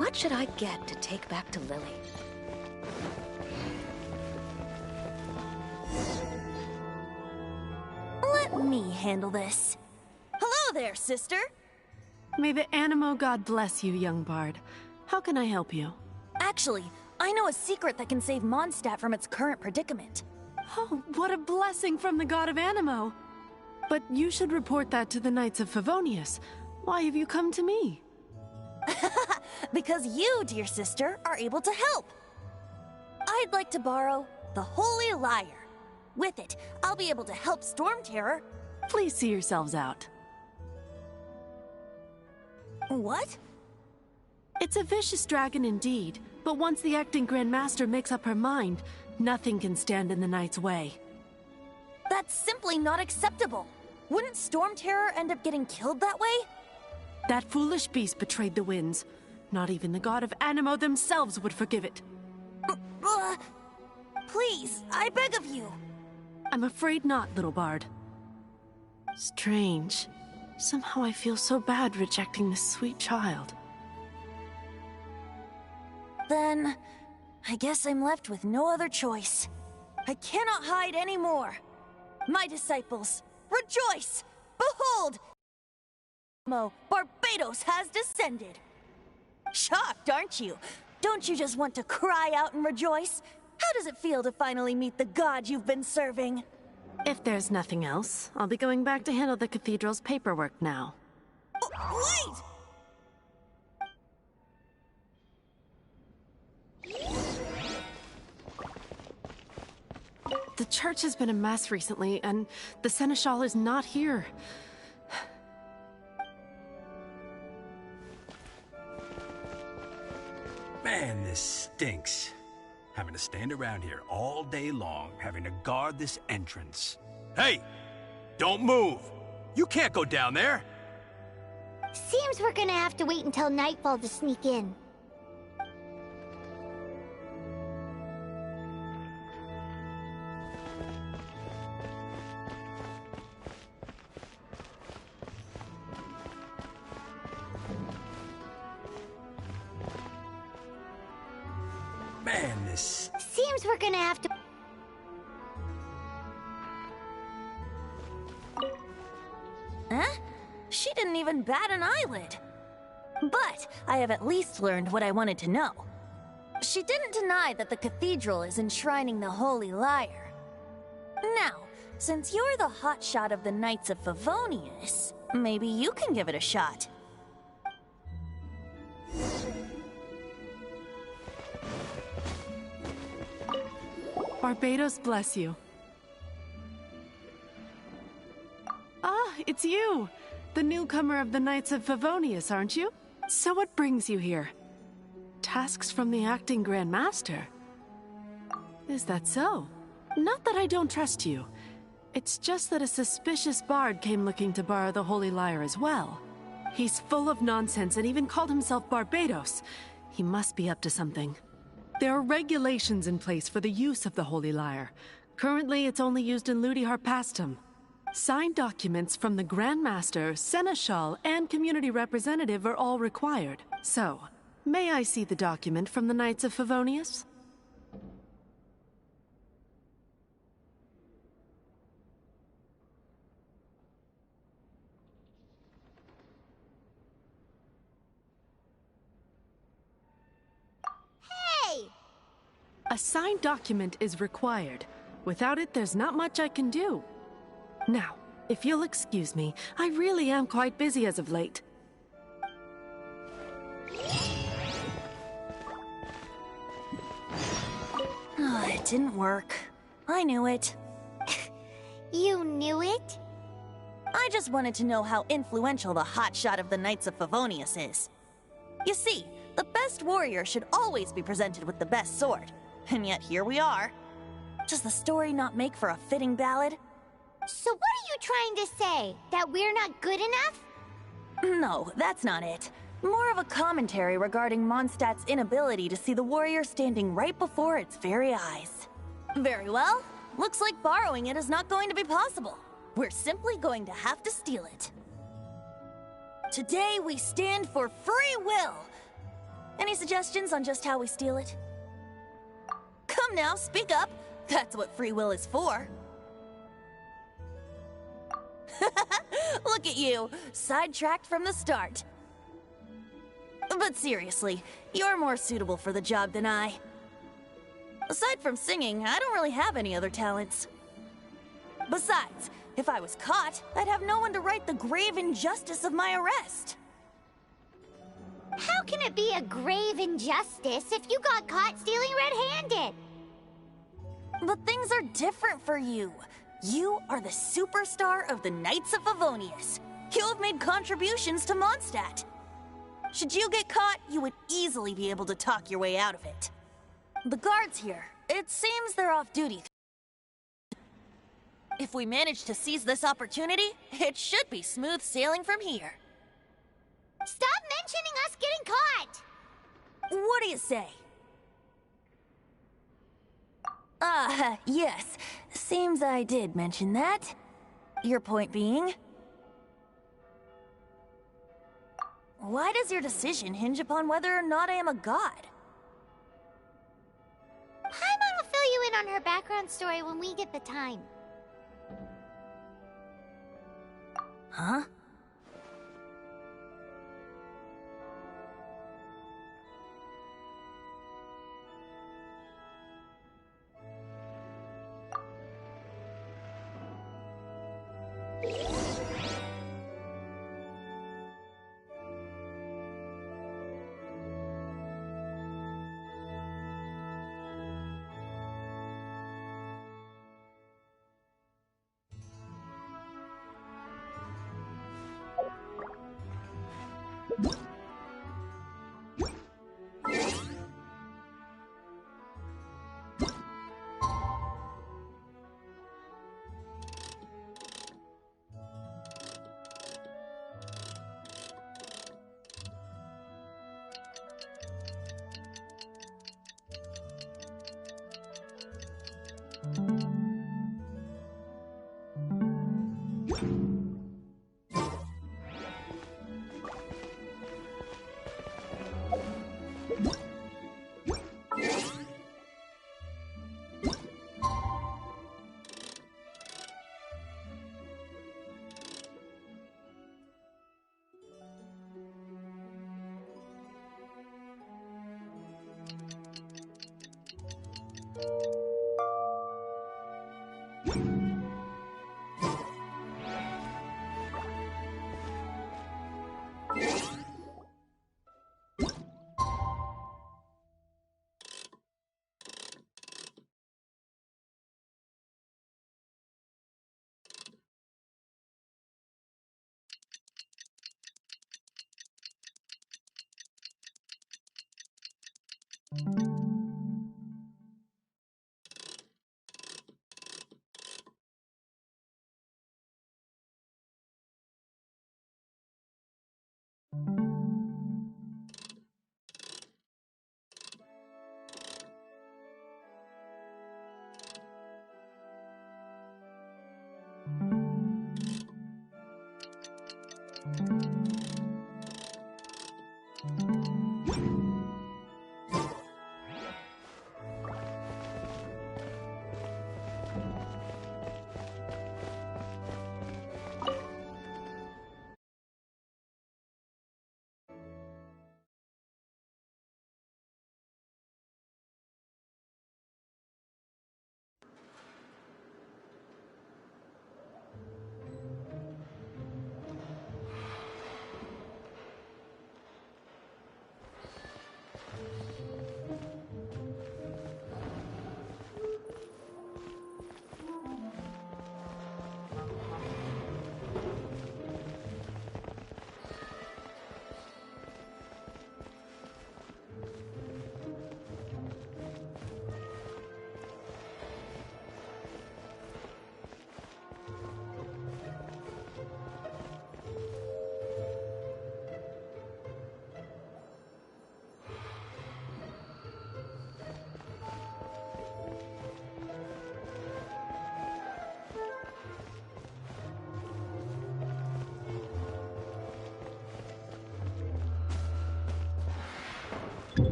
What should I get to take back to Lily? Let me handle this. Hello there, sister! May the Animo god bless you, young bard. How can I help you? Actually, I know a secret that can save Mondstadt from its current predicament. Oh, what a blessing from the god of Animo! But you should report that to the Knights of Favonius. Why have you come to me? Because you, dear sister, are able to help. I'd like to borrow the Holy Lyre. With it, I'll be able to help Storm Terror. Please see yourselves out. What? It's a vicious dragon indeed, but once the acting Grand Master makes up her mind, nothing can stand in the Knight's way. That's simply not acceptable. Wouldn't Storm Terror end up getting killed that way? That foolish beast betrayed the winds. Not even the god of Animo themselves would forgive it. Please, I beg of you. I'm afraid not, little bard. Strange. Somehow I feel so bad rejecting this sweet child. Then, I guess I'm left with no other choice. I cannot hide anymore. My disciples, rejoice! Behold! Barbados has descended. Shocked, aren't you? Don't you just want to cry out and rejoice? How does it feel to finally meet the god you've been serving? If there's nothing else, I'll be going back to handle the cathedral's paperwork now. Wait! The church has been a mess recently, and the Seneschal is not here. Man, this stinks. Having to stand around here all day long, having to guard this entrance. Hey! Don't move! You can't go down there! Seems we're gonna have to wait until nightfall to sneak in. Man, this... Seems we're gonna have to... Huh? She didn't even bat an eyelid. But I have at least learned what I wanted to know. She didn't deny that the cathedral is enshrining the Holy Lyre. Now, since you're the hotshot of the Knights of Favonius, maybe you can give it a shot. Barbados bless you. Ah, it's you! The newcomer of the Knights of Favonius, aren't you? So what brings you here? Tasks from the acting Grand Master? Is that so? Not that I don't trust you. It's just that a suspicious bard came looking to borrow the Holy Lyre as well. He's full of nonsense and even called himself Barbados. He must be up to something. There are regulations in place for the use of the Holy Lyre. Currently, it's only used in Ludi Harpastum. Signed documents from the Grand Master, Seneschal, and Community Representative are all required. So, may I see the document from the Knights of Favonius? A signed document is required. Without it, there's not much I can do. Now, if you'll excuse me, I really am quite busy as of late. It didn't work. I knew it. You knew it? I just wanted to know how influential the hotshot of the Knights of Favonius is. You see, the best warrior should always be presented with the best sword. And yet here we are. Does the story not make for a fitting ballad? So what are you trying to say? That we're not good enough? No, that's not it. More of a commentary regarding Mondstadt's inability to see the warrior standing right before its very eyes. Very well. Looks like borrowing it is not going to be possible. We're simply going to have to steal it. Today we stand for free will. Any suggestions on just how we steal it? Come now, speak up. That's what free will is for. Look at you, sidetracked from the start. But seriously, you're more suitable for the job than I. Aside from singing, I don't really have any other talents. Besides, if I was caught, I'd have no one to right the grave injustice of my arrest. How can it be a grave injustice if you got caught stealing red-handed? But things are different for you. You are the superstar of the Knights of Favonius. You have made contributions to Mondstadt. Should you get caught, you would easily be able to talk your way out of it. The guards here, it seems they're off duty. If we manage to seize this opportunity, it should be smooth sailing from here. Stop mentioning us getting caught! What do you say? Yes. Seems I did mention that. Your point being? Why does your decision hinge upon whether or not I am a god? Paimon will fill you in on her background story when we get the time. Huh?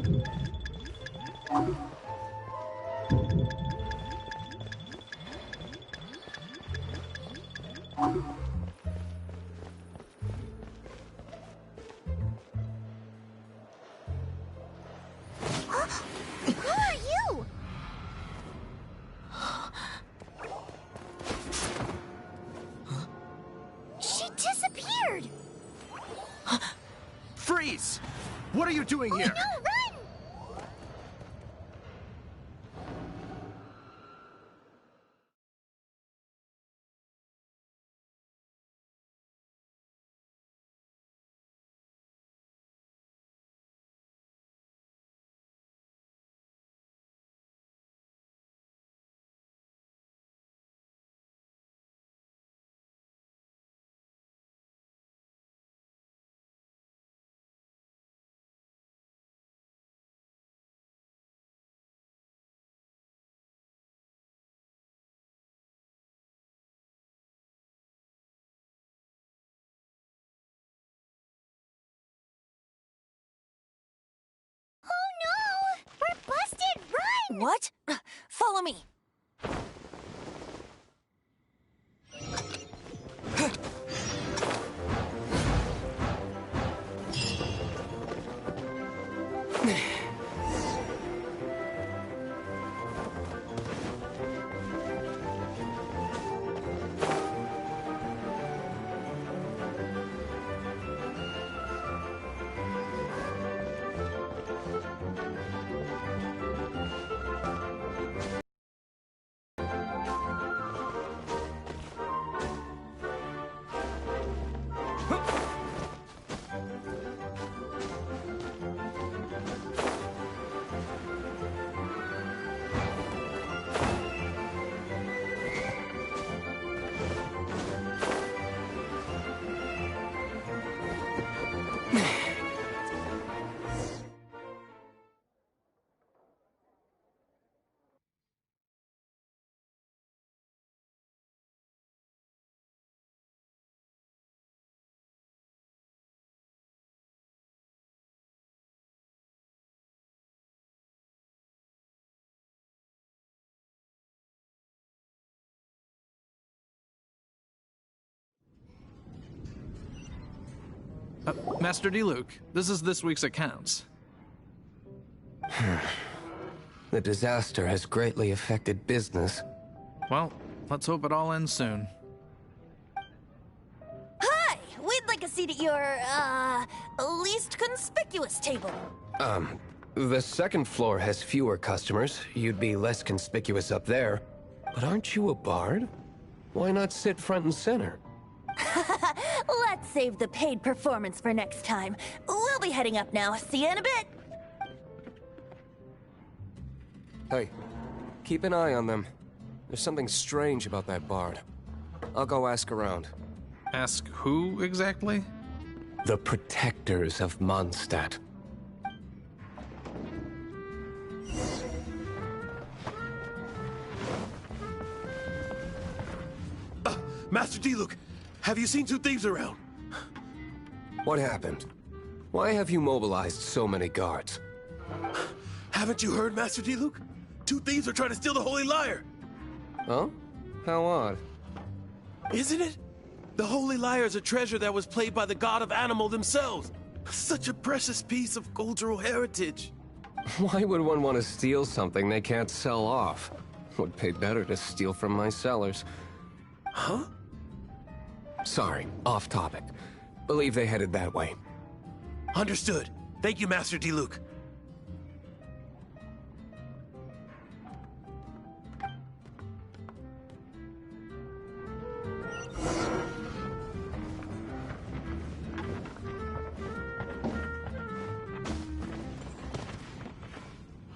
Who are you? She disappeared! Freeze! What are you doing here? No, run! Oh no! We're busted! Run! What? Follow me. Master D-Luke, this is this week's accounts. The disaster has greatly affected business. Well, let's hope it all ends soon. Hi! We'd like a seat at your, least conspicuous table. The second floor has fewer customers. You'd be less conspicuous up there. But aren't you a bard? Why not sit front and center? Let's save the paid performance for next time. We'll be heading up now. See you in a bit. Hey, keep an eye on them. There's something strange about that bard. I'll go ask around. Ask who exactly? The protectors of Mondstadt. Master D-Luke, have you seen two thieves around? What happened? Why have you mobilized so many guards? Haven't you heard, Master D-Luke? Two thieves are trying to steal the Holy Lyre. Huh? How odd. Isn't it? The Holy Lyre is a treasure that was played by the god of animal themselves. Such a precious piece of cultural heritage. Why would one want to steal something they can't sell off? Would pay better to steal from my sellers. Huh? Sorry, off topic. Believe they headed that way. Understood. Thank you, Master D-Luke.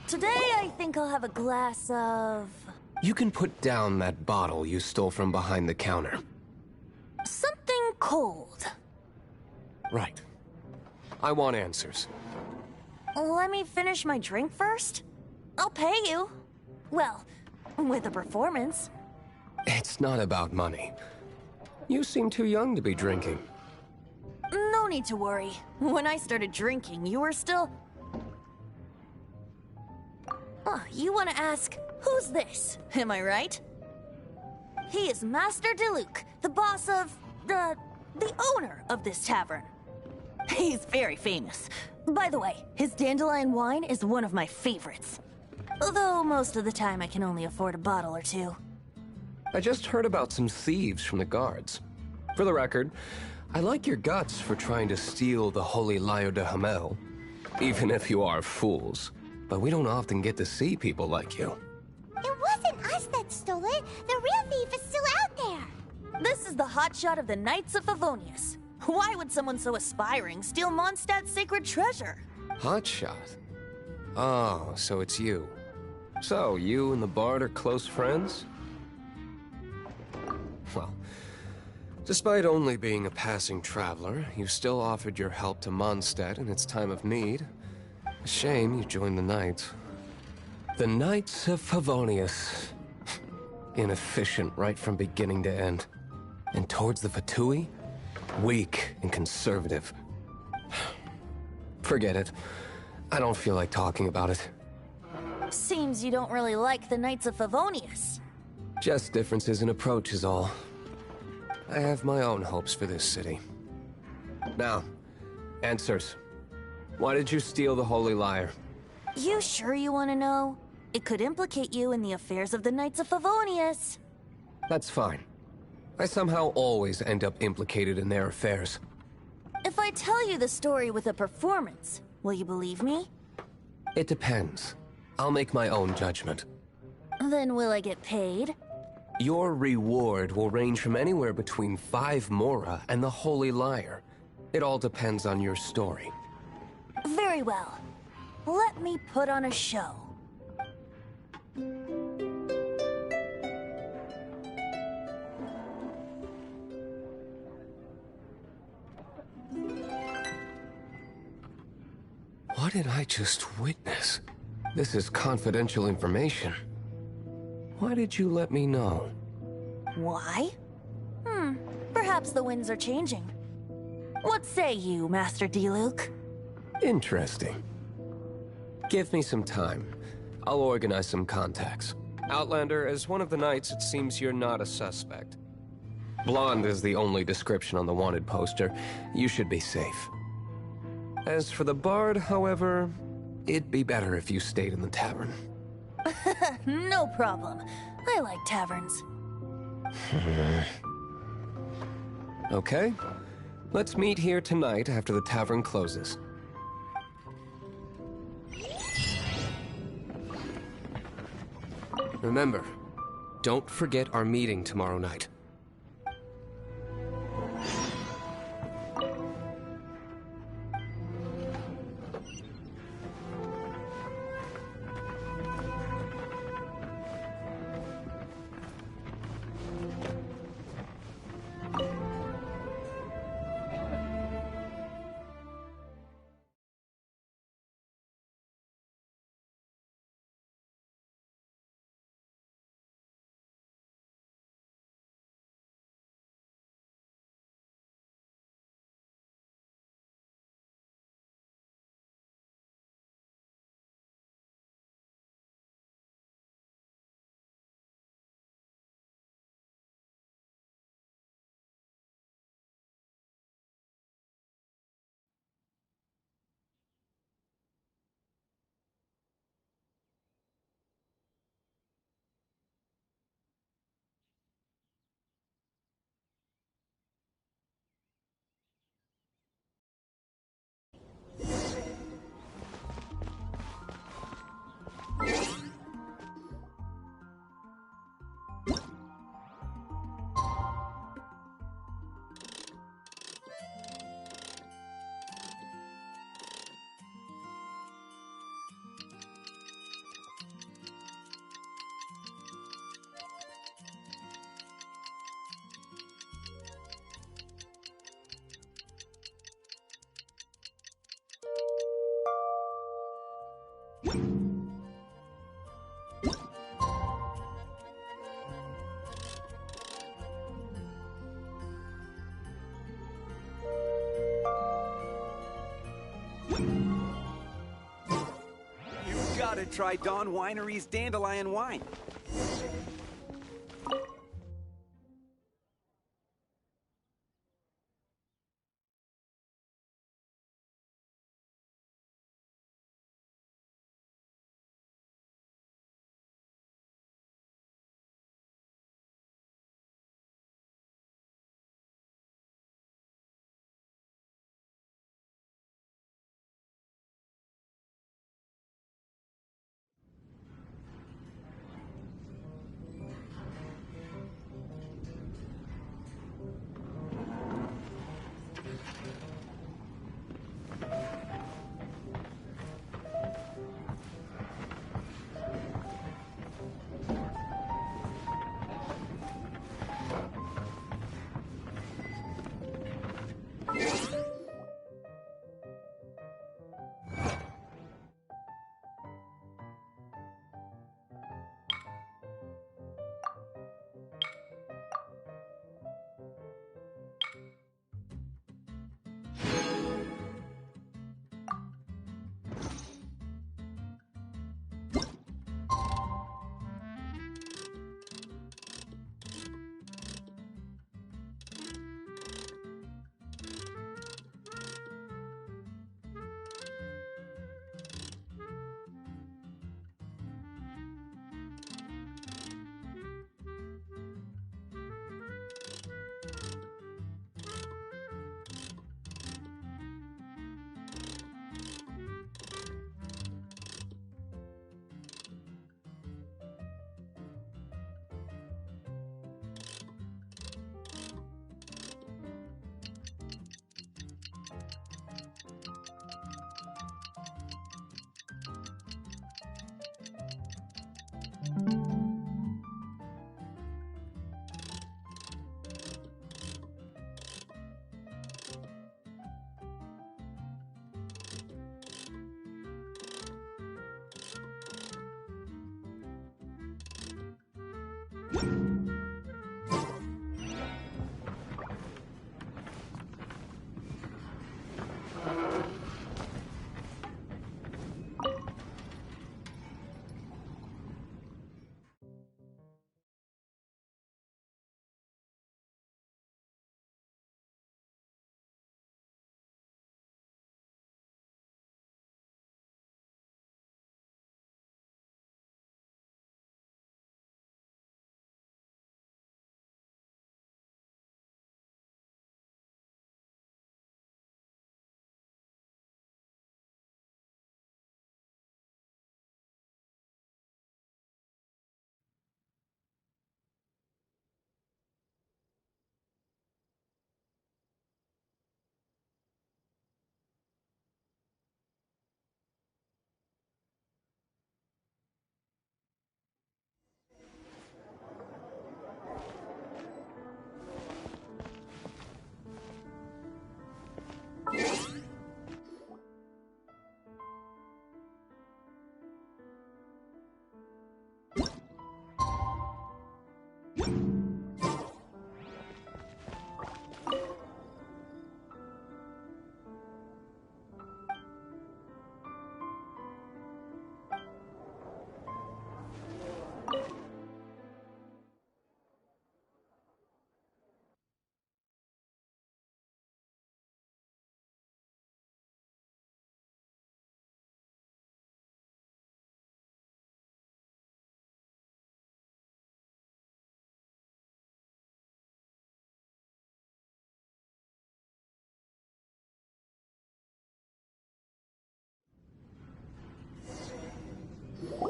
Today, I think I'll have a glass of... You can put down that bottle you stole from behind the counter. something cold. Right. I want answers. Let me finish my drink first. I'll pay you. Well, with a performance. It's not about money. You seem too young to be drinking. No need to worry. When I started drinking, you were still... You want to ask, who's this? Am I right? He is Master Diluc, the boss of, the owner of this tavern. He's very famous. By the way, his dandelion wine is one of my favorites. Although most of the time I can only afford a bottle or two. I just heard about some thieves from the guards. For the record, I like your guts for trying to steal the Holy Lyre de Hamel. Even if you are fools. But we don't often get to see people like you. It wasn't us that stole it. The real thief is still out there. This is the hotshot of the Knights of Favonius. Why would someone so aspiring steal Mondstadt's sacred treasure? Hotshot? Oh, so it's you. So, you and the Bard are close friends? Well, despite only being a passing traveler, you still offered your help to Mondstadt in its time of need. A shame you joined the Knights. The Knights of Favonius. Inefficient right from beginning to end. And towards the Fatui, weak and conservative. Forget it. I don't feel like talking about it. Seems you don't really like the Knights of Favonius. Just differences in approach is all. I have my own hopes for this city. Now, answers. Why did you steal the Holy Lyre? You sure you want to know? It could implicate you in the affairs of the Knights of Favonius. That's fine. I somehow always end up implicated in their affairs. If I tell you the story with a performance, will you believe me? It depends. I'll make my own judgment. Then will I get paid? Your reward will range from anywhere between 5 Mora and the Holy Lyre. It all depends on your story. Very well. Let me put on a show. What did I just witness? This is confidential information. Why did you let me know? Why? Perhaps the winds are changing. What say you, Master Diluc? Interesting. Give me some time. I'll organize some contacts. Outlander, as one of the Knights, it seems you're not a suspect. Blonde is the only description on the wanted poster. You should be safe. As for the Bard, however, it'd be better if you stayed in the tavern. No problem. I like taverns. Okay. Let's meet here tonight after the tavern closes. Remember, don't forget our meeting tomorrow night. gotta try Dawn Winery's dandelion wine.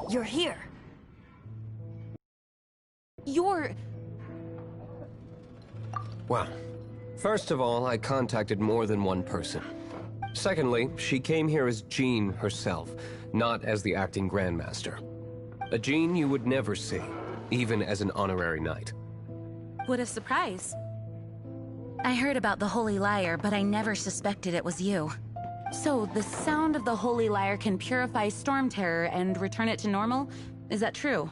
You're here. Well, first of all, I contacted more than one person. Secondly, she came here as Jean herself, not as the acting Grandmaster. A Jean you would never see, even as an honorary knight. What a surprise. I heard about the Holy Lyre, but I never suspected it was you. So, the sound of the Holy Lyre can purify Storm Terror and return it to normal? Is that true?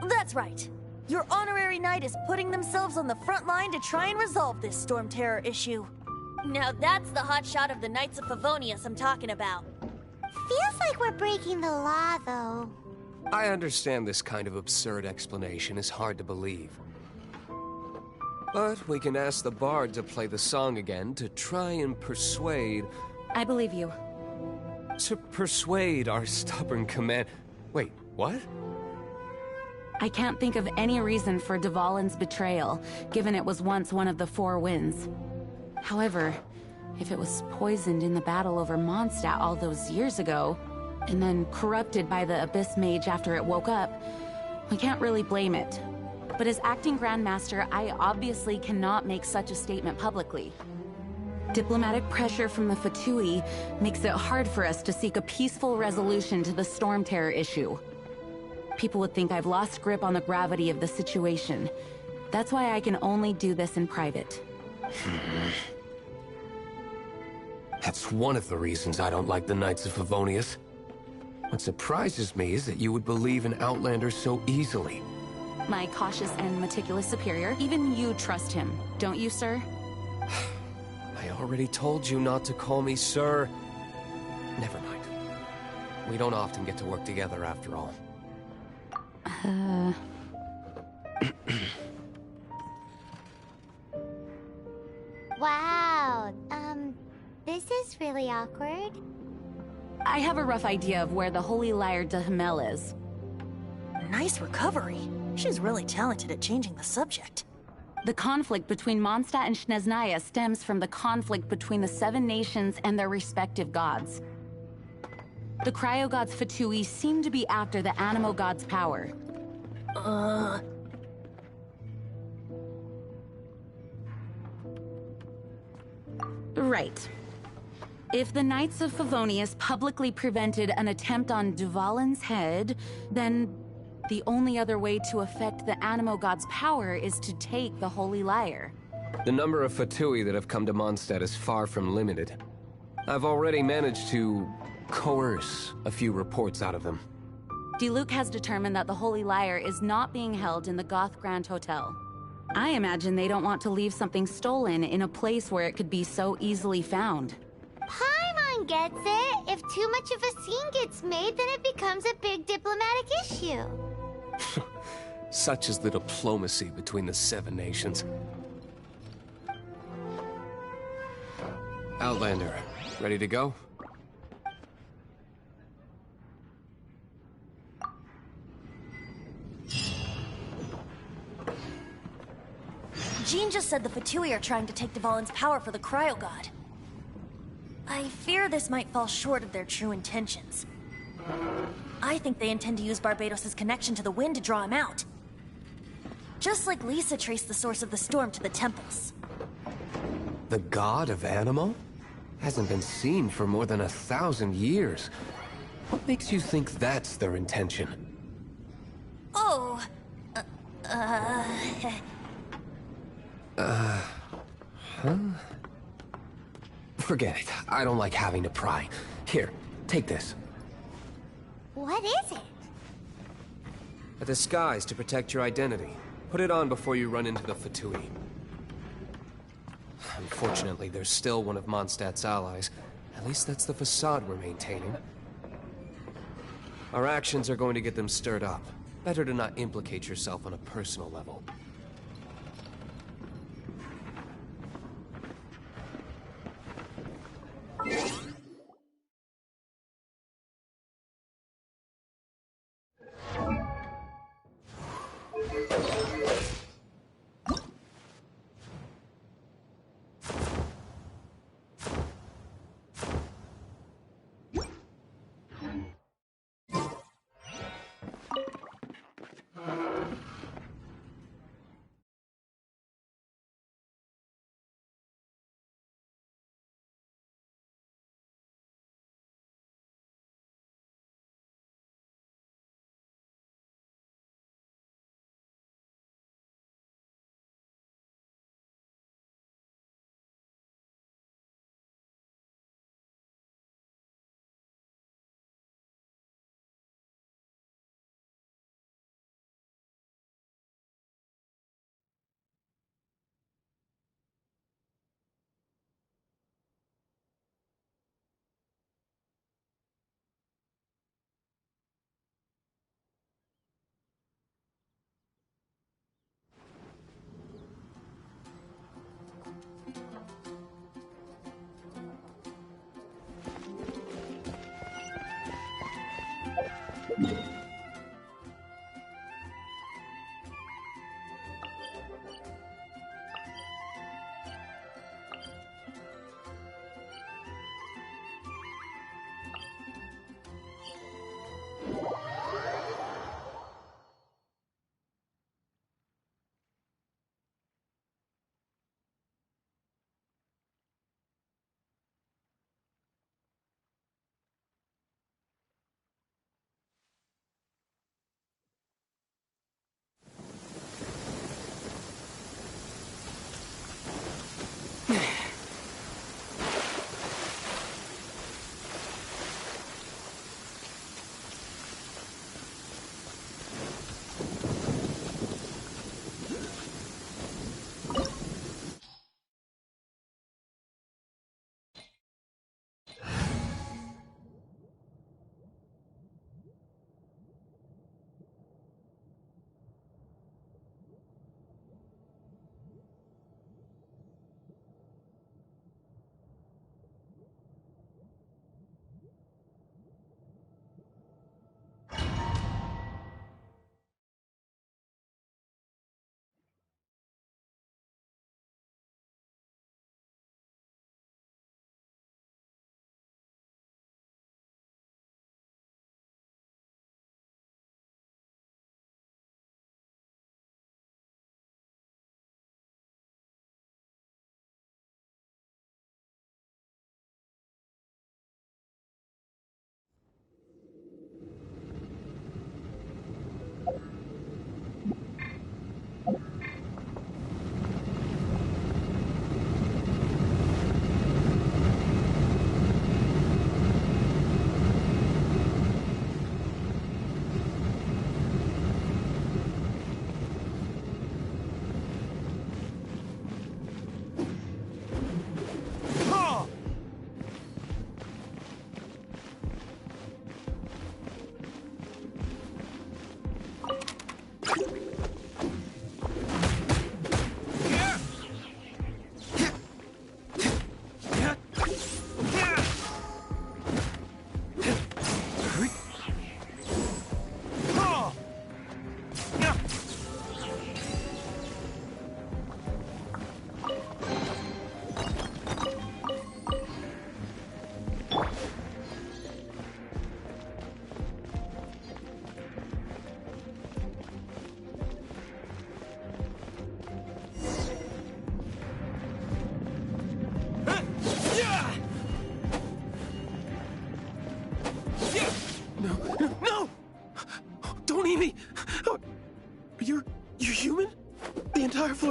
That's right. Your honorary knight is putting themselves on the front line to try and resolve this Storm Terror issue. Now that's the hotshot of the Knights of Favonius I'm talking about. Feels like we're breaking the law, though. I understand this kind of absurd explanation is hard to believe. But we can ask the bard to play the song again to try and persuade... I believe you. To persuade our stubborn command... Wait, what? I can't think of any reason for Dvalin's betrayal, given it was once one of the Four Winds. However, if it was poisoned in the battle over Mondstadt all those years ago, and then corrupted by the Abyss Mage after it woke up, we can't really blame it. But as acting Grandmaster, I obviously cannot make such a statement publicly. Diplomatic pressure from the Fatui makes it hard for us to seek a peaceful resolution to the Storm Terror issue. People would think I've lost grip on the gravity of the situation. That's why I can only do this in private. That's one of the reasons I don't like the Knights of Favonius. What surprises me is that you would believe in Outlander so easily. My cautious and meticulous superior, even you trust him, don't you, sir? I already told you not to call me sir. Never mind. We don't often get to work together after all. Wow, this is really awkward. I have a rough idea of where the Holy Lyre de Himmel is. Nice recovery. She's really talented at changing the subject. The conflict between Mondstadt and Snezhnaya stems from the conflict between the Seven Nations and their respective gods. The cryo-gods Fatui seem to be after the Animo god's power. Right. If the Knights of Favonius publicly prevented an attempt on Dvalin's head, then the only other way to affect the Animo god's power is to take the Holy Lyre. The number of Fatui that have come to Mondstadt is far from limited. I've already managed to coerce a few reports out of them. Diluc has determined that the Holy Lyre is not being held in the Goth Grand Hotel. I imagine they don't want to leave something stolen in a place where it could be so easily found. Paimon gets it. If too much of a scene gets made, then it becomes a big diplomatic issue. Such is the diplomacy between the Seven Nations. Outlander, ready to go? Jean just said the Fatui are trying to take Dvalin's power for the Cryo God. I fear this might fall short of their true intentions. I think they intend to use Barbados' connection to the wind to draw him out. Just like Lisa traced the source of the storm to the temples. The god of Animo? Hasn't been seen for more than 1,000 years. What makes you think that's their intention? Oh... Forget it. I don't like having to pry. Here, take this. What is it? A disguise to protect your identity. Put it on before you run into the Fatui. Unfortunately, there's still one of Mondstadt's allies. At least that's the facade we're maintaining. Our actions are going to get them stirred up. Better to not implicate yourself on a personal level.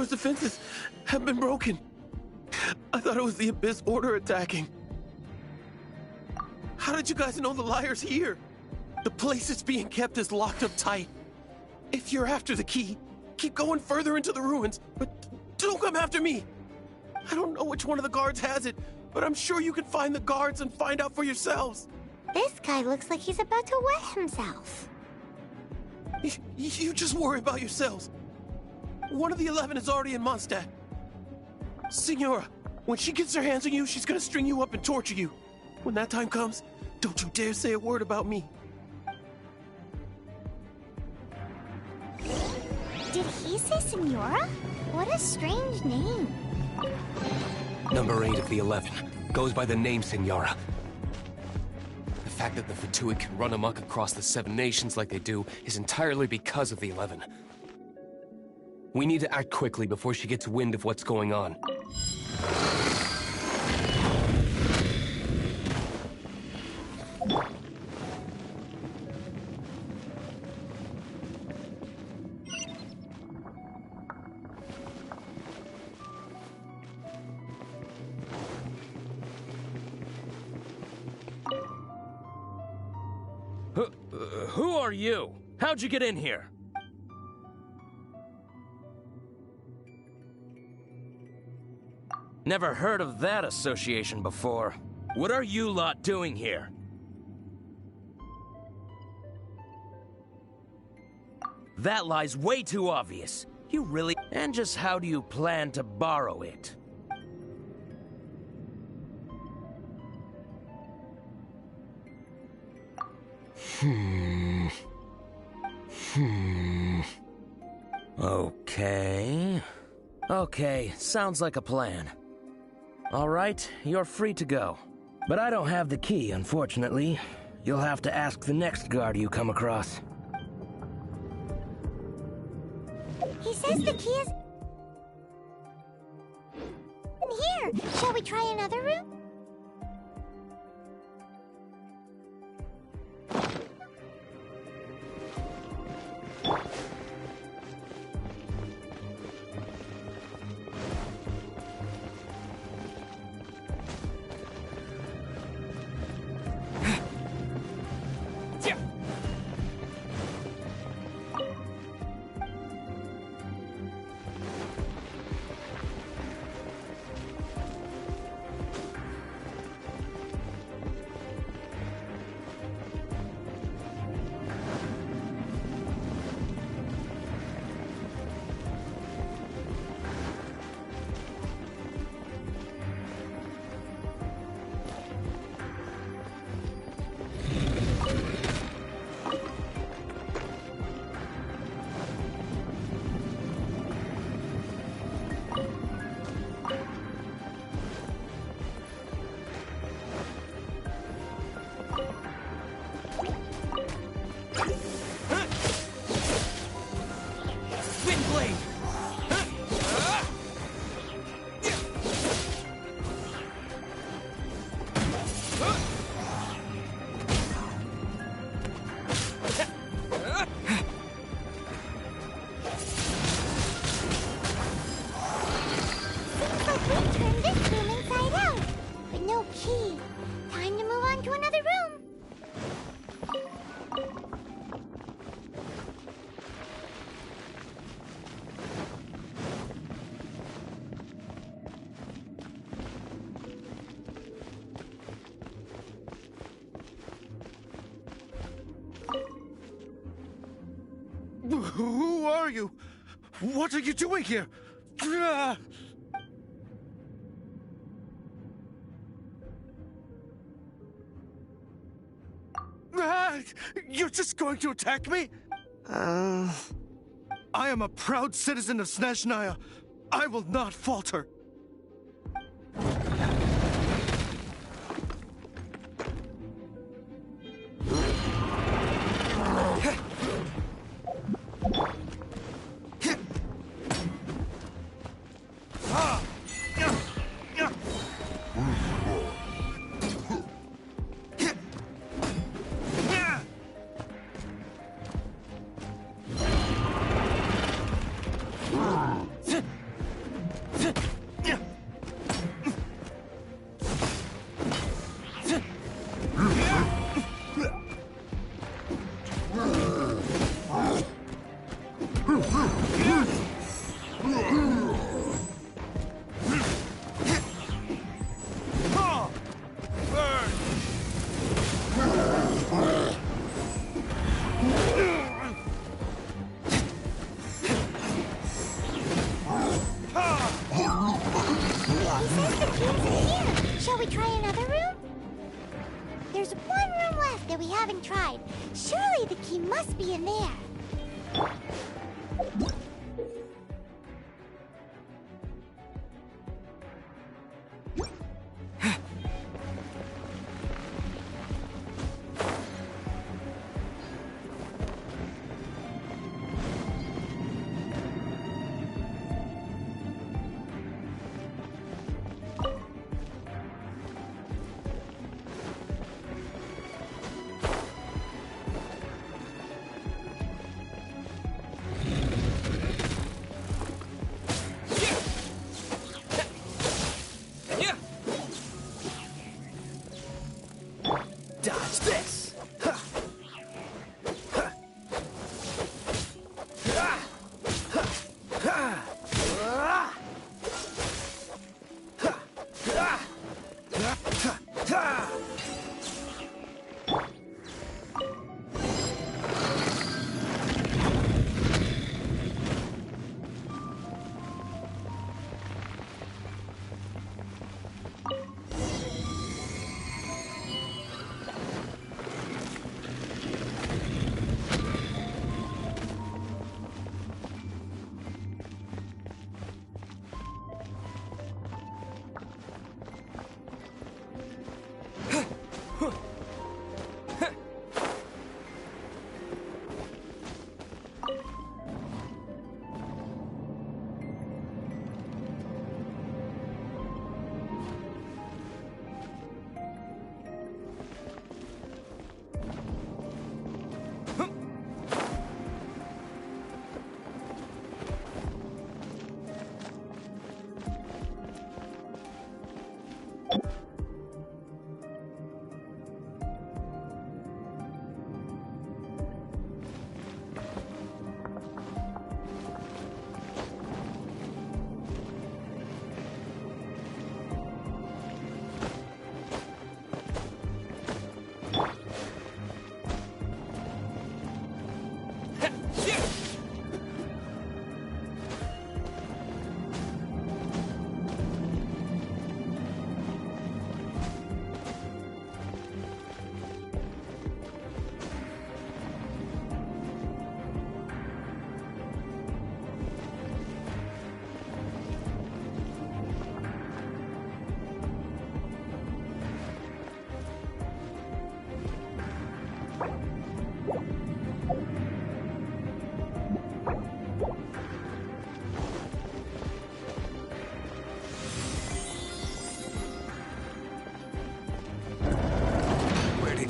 floor's defenses have been broken. I thought it was the Abyss Order attacking. How did you guys know the liar's here? The place it's being kept is locked up tight. If you're after the key, keep going further into the ruins, but don't come after me. I don't know which one of the guards has it, but I'm sure you can find the guards and find out for yourselves. This guy looks like he's about to wet himself. You just worry about yourselves. One of the 11 is already in Mondstadt. Signora, when she gets her hands on you, she's gonna string you up and torture you. When that time comes, don't you dare say a word about me. Did he say Senora? What a strange name. Number 8 of the 11 goes by the name Senora. The fact that the Fatui can run amok across the 7 nations like they do is entirely because of the 11. We need to act quickly before she gets wind of what's going on. Who are you? How'd you get in here? Never heard of that association before. What are you lot doing here? That lie's way too obvious. You really... And just how do you plan to borrow it? Okay, sounds like a plan. All right, you're free to go. But I don't have the key, unfortunately. You'll have to ask the next guard you come across. He says the key is... in here. Shall we try another room? Who are you? What are you doing here? You're just going to attack me? I am a proud citizen of Snezhnaya. I will not falter. He says the key is in here. Shall we try another room? There's one room left that we haven't tried. Surely the key must be in there. Dodge this!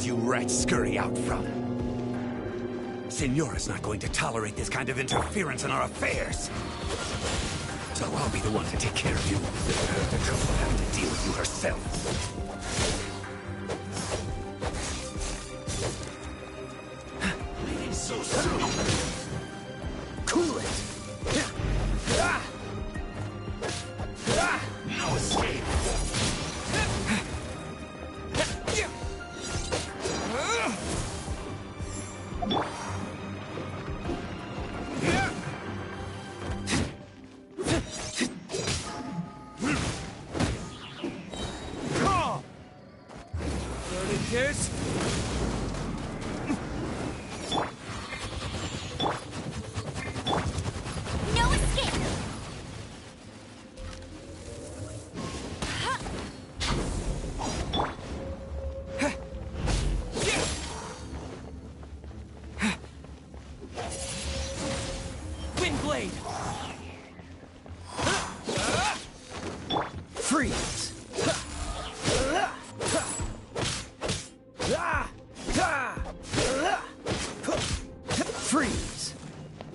You rats scurry out from? Signora's not going to tolerate this kind of interference in our affairs. So I'll be the one to take care of you. Save her the trouble of having to deal with you herself. So soon. Cool it. No escape. Freeze! Freeze!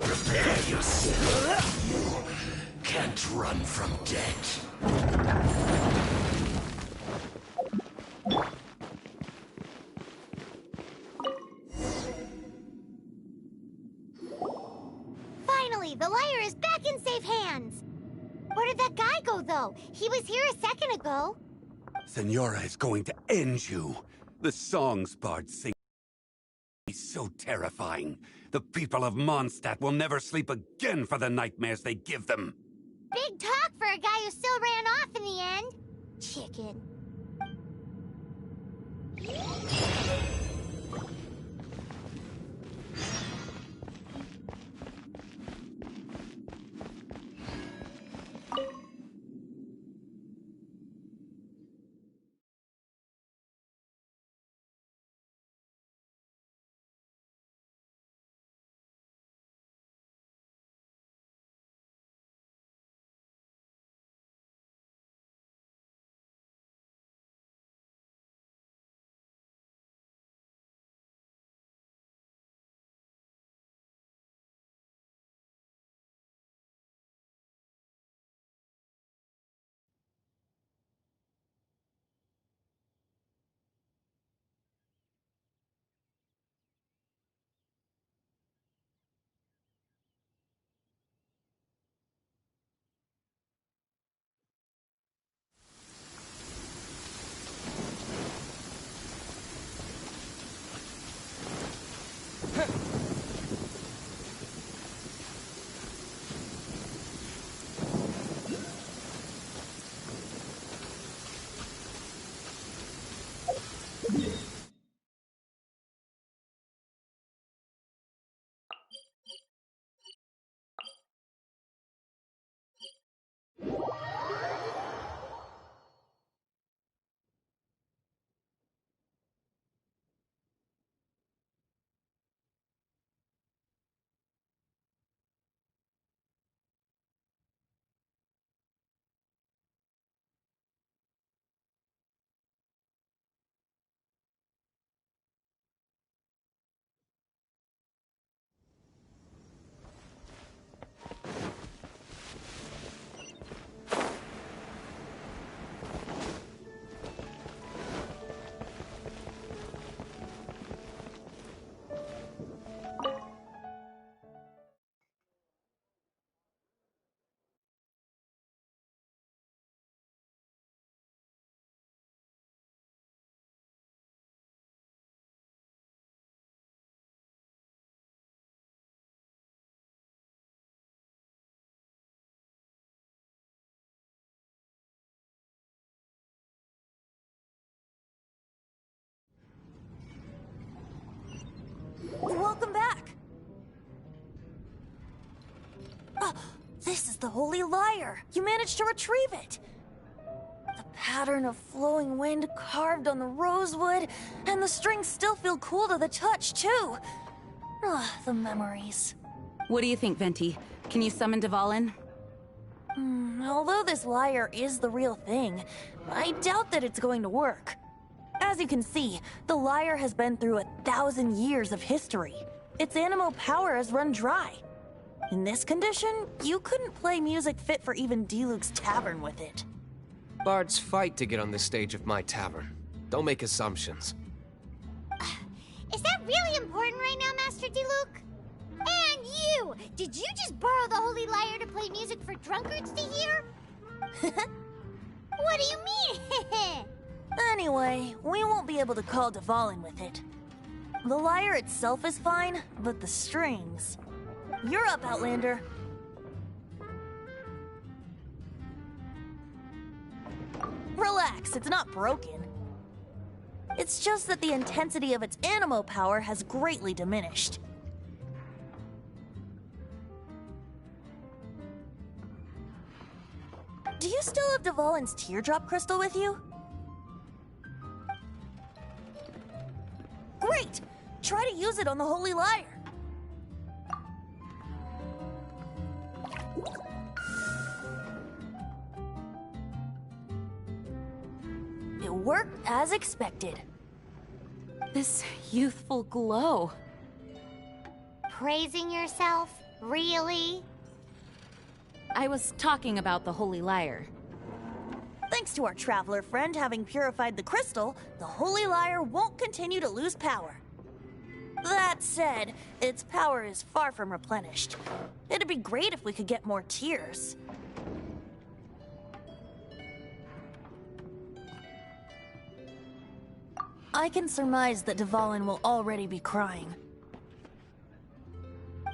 Prepare yourself. You can't run from death. Finally, the liar is back in safe hands. Where did that guy go, though? He was here a second ago. Signora is going to end you. The songs Bard sings is so terrifying. The people of Mondstadt will never sleep again for the nightmares they give them. Big talk for a guy who still ran off in the end. kicking. Welcome back! This is the Holy Lyre! You managed to retrieve it! The pattern of flowing wind carved on the rosewood, and the strings still feel cool to the touch, too! The memories. What do you think, Venti? Can you summon Dvalin? Although this lyre is the real thing, I doubt that it's going to work. As you can see, the lyre has been through 1,000 years of history. Its animal power has run dry. In this condition, you couldn't play music fit for even Diluc's tavern with it. Bards fight to get on the stage of my tavern. Don't make assumptions. Is that really important right now, Master Diluc? And you! Did you just borrow the Holy Lyre to play music for drunkards to hear? What do you mean? Anyway, we won't be able to call Dvalin with it. The lyre itself is fine, but the strings... You're up, Outlander. Relax, it's not broken. It's just that the intensity of its animo power has greatly diminished. Do you still have Dvalin's teardrop crystal with you? Great! Try to use it on the Holy Lyre. It worked as expected. This youthful glow. Praising yourself? Really? I was talking about the Holy Lyre. Thanks to our traveler friend having purified the crystal, the Holy Lyre won't continue to lose power. That said, its power is far from replenished. It'd be great if we could get more tears. I can surmise that Dvalin will already be crying.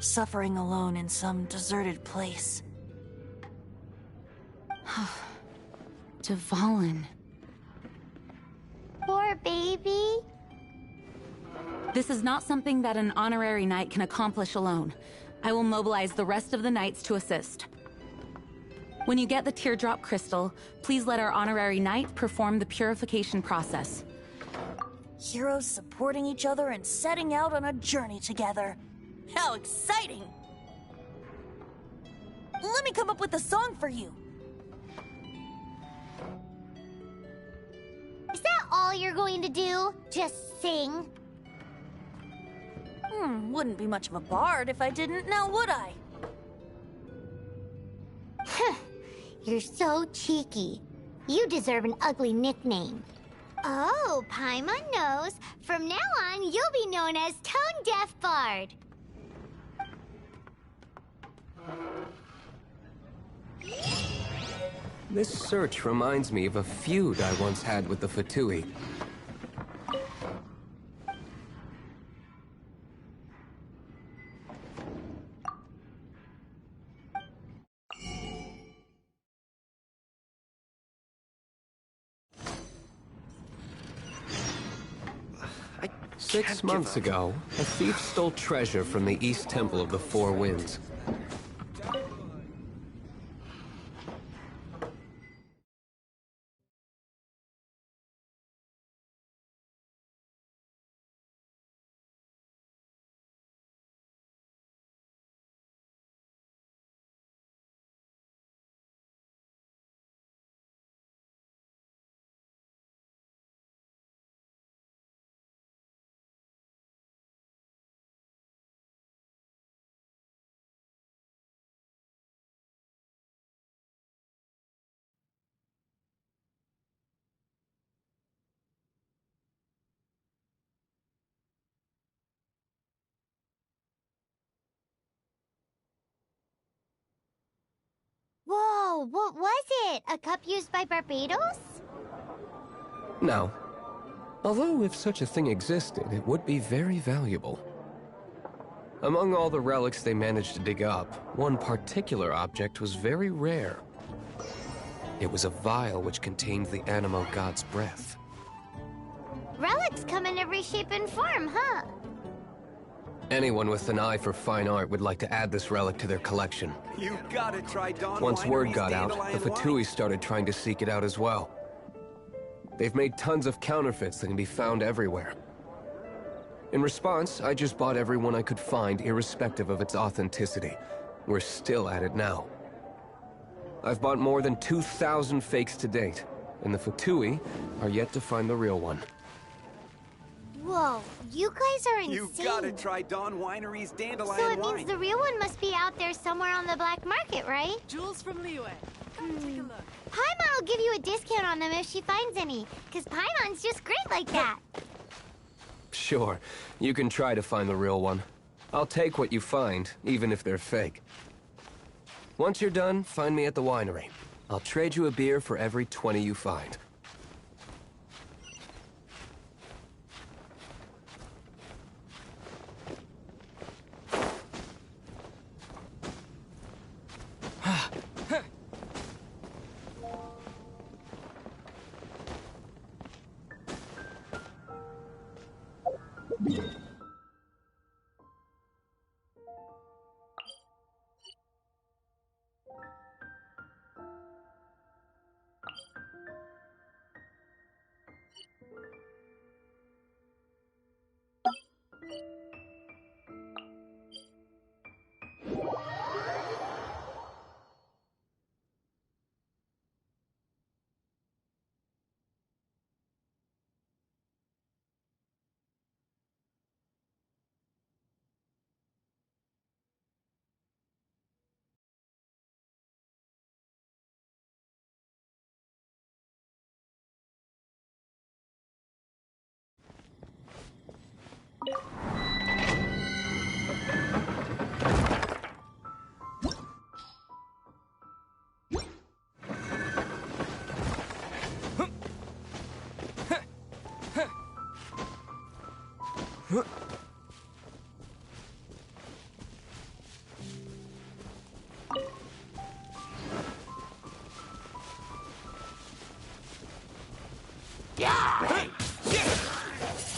Suffering alone in some deserted place. Dvalin. be? This is not something that an honorary knight can accomplish alone. I will mobilize the rest of the knights to assist. When you get the teardrop crystal, please let our honorary knight perform the purification process. Heroes supporting each other and setting out on a journey together. How exciting! Let me come up with a song for you. Is that all you're going to do? Just sing? Wouldn't be much of a bard if I didn't, now would I? You're so cheeky. You deserve an ugly nickname. Oh, Paimon knows. From now on, you'll be known as Tone Deaf Bard. This search reminds me of a feud I once had with the Fatui. 6 months ago, a thief stole treasure from the East Temple of the Four Winds. Whoa, what was it? A cup used by Barbados? No. Although if such a thing existed, it would be very valuable. Among all the relics they managed to dig up, one particular object was very rare. It was a vial which contained the Animo god's breath. Relics come in every shape and form, huh? Anyone with an eye for fine art would like to add this relic to their collection. You gotta try Dawn Once word Winery's got out, the dandelion Fatui wine. started trying to seek it out as well. They've made tons of counterfeits that can be found everywhere. In response, I just bought every one I could find, irrespective of its authenticity. We're still at it now. I've bought more than 2,000 fakes to date, and the Fatui are yet to find the real one. Whoa, you guys are insane. You gotta try Dawn Winery's dandelion So it wine. means the real one must be out there somewhere on the black market, right? Jules from Liyue. Come take a look. Paimon will give you a discount on them if she finds any, because Paimon's just great like that. Sure, you can try to find the real one. I'll take what you find, even if they're fake. Once you're done, find me at the winery. I'll trade you a beer for every 20 you find.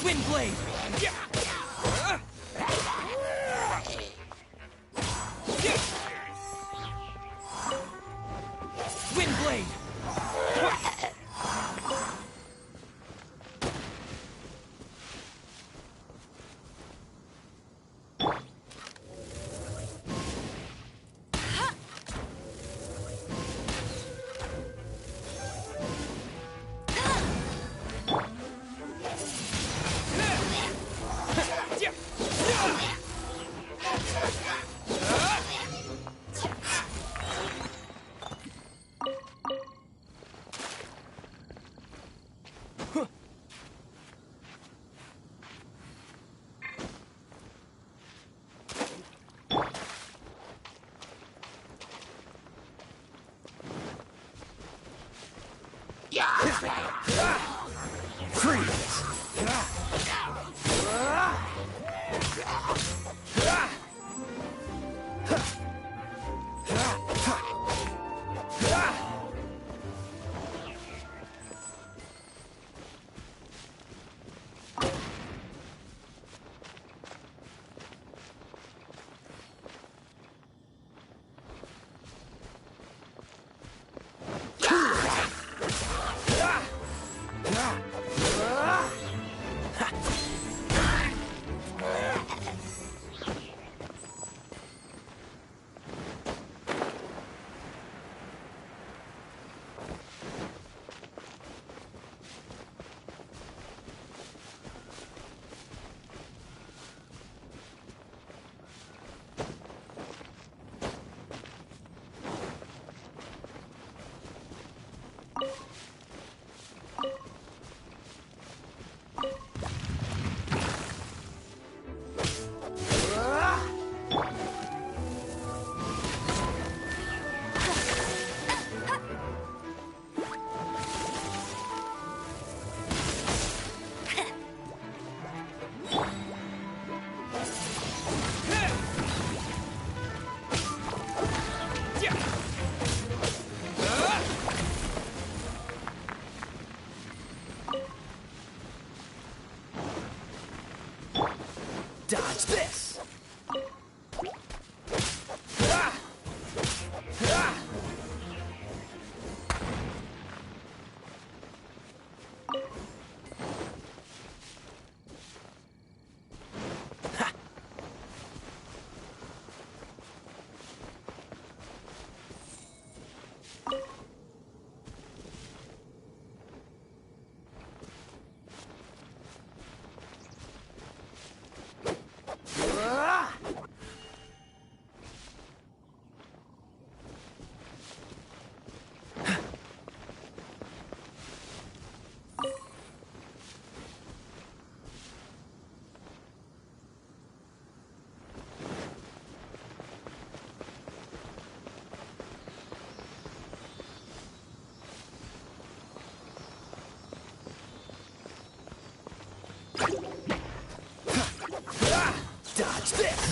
Wind Blade! Wind Blade! Dodge this! Dodge this!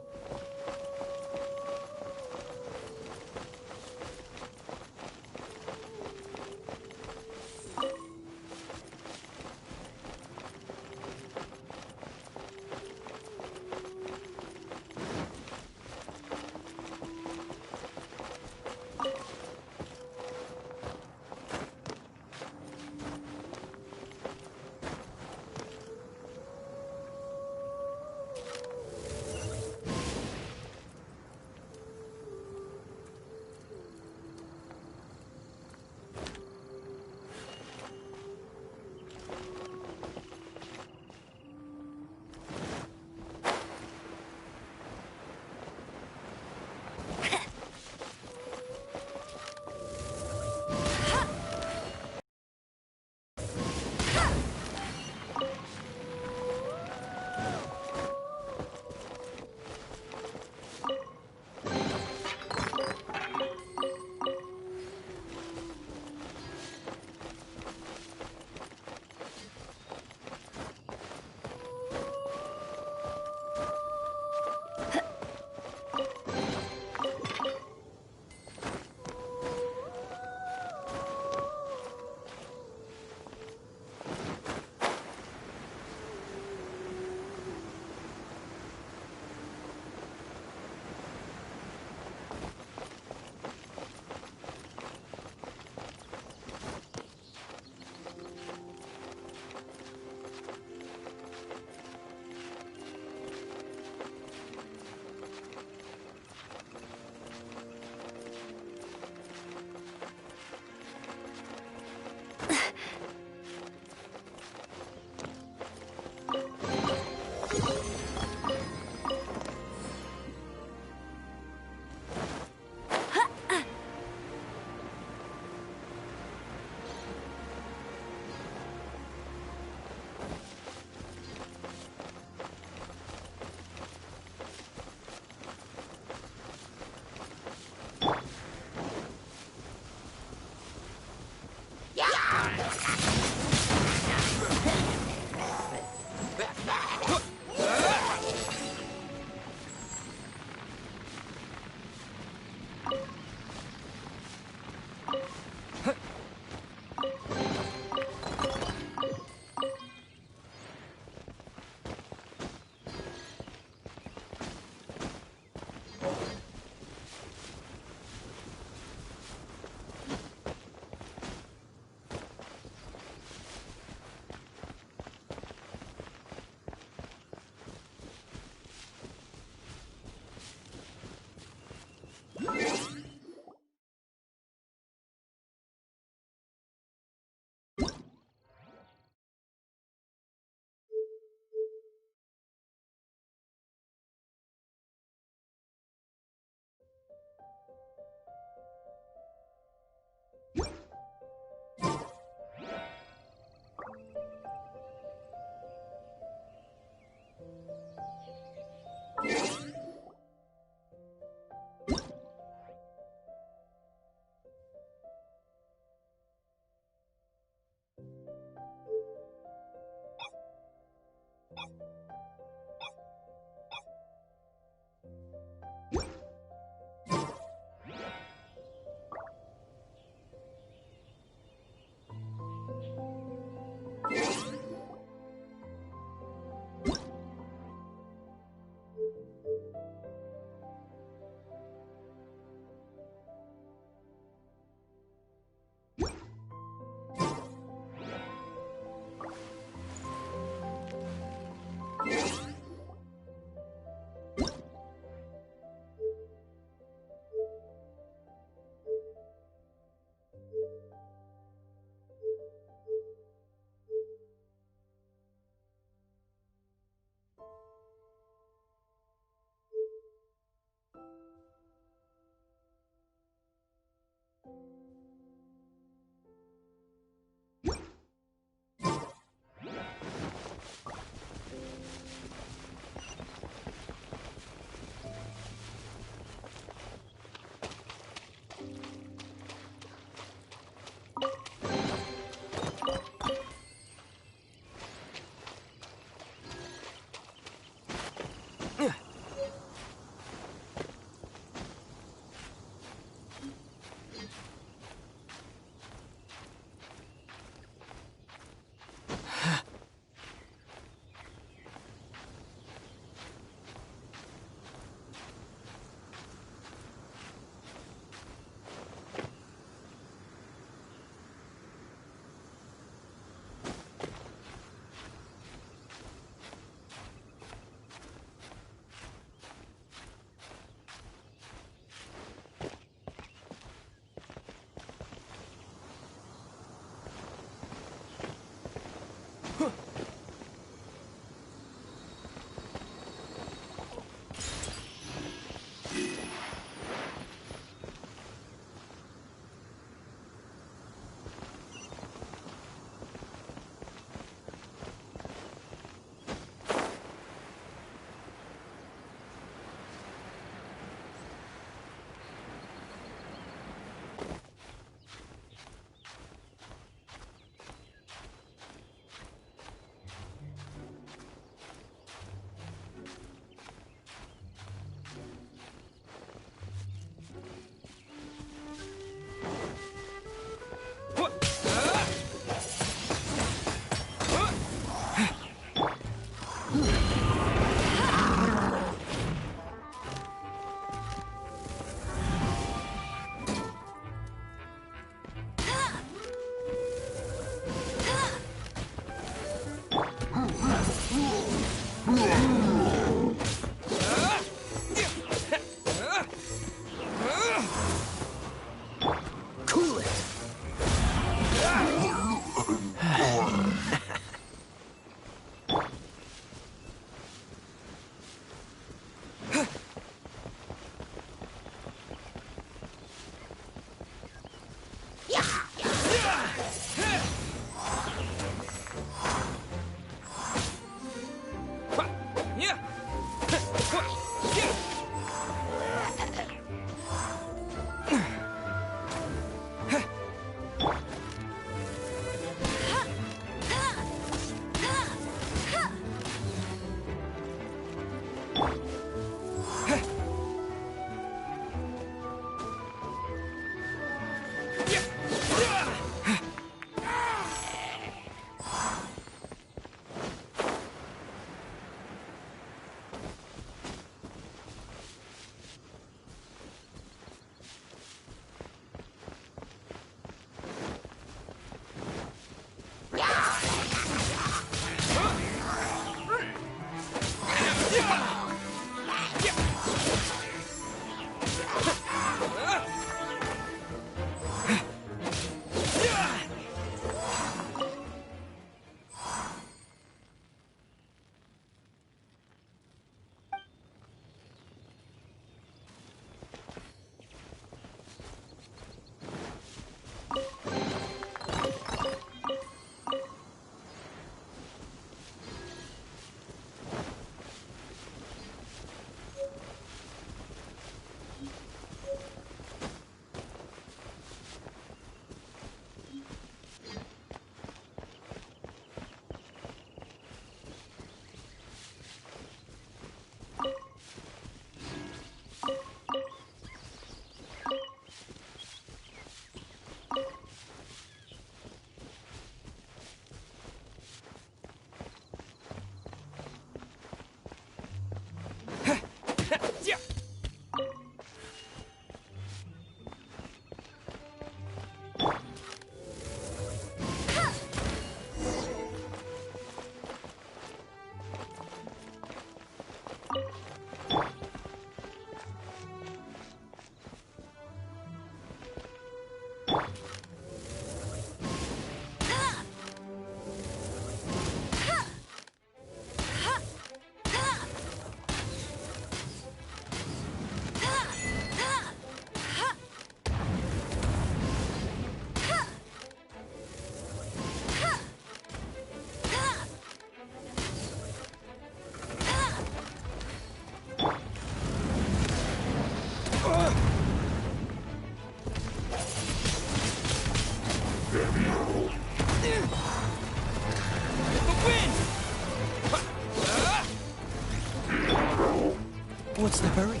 What's the hurry?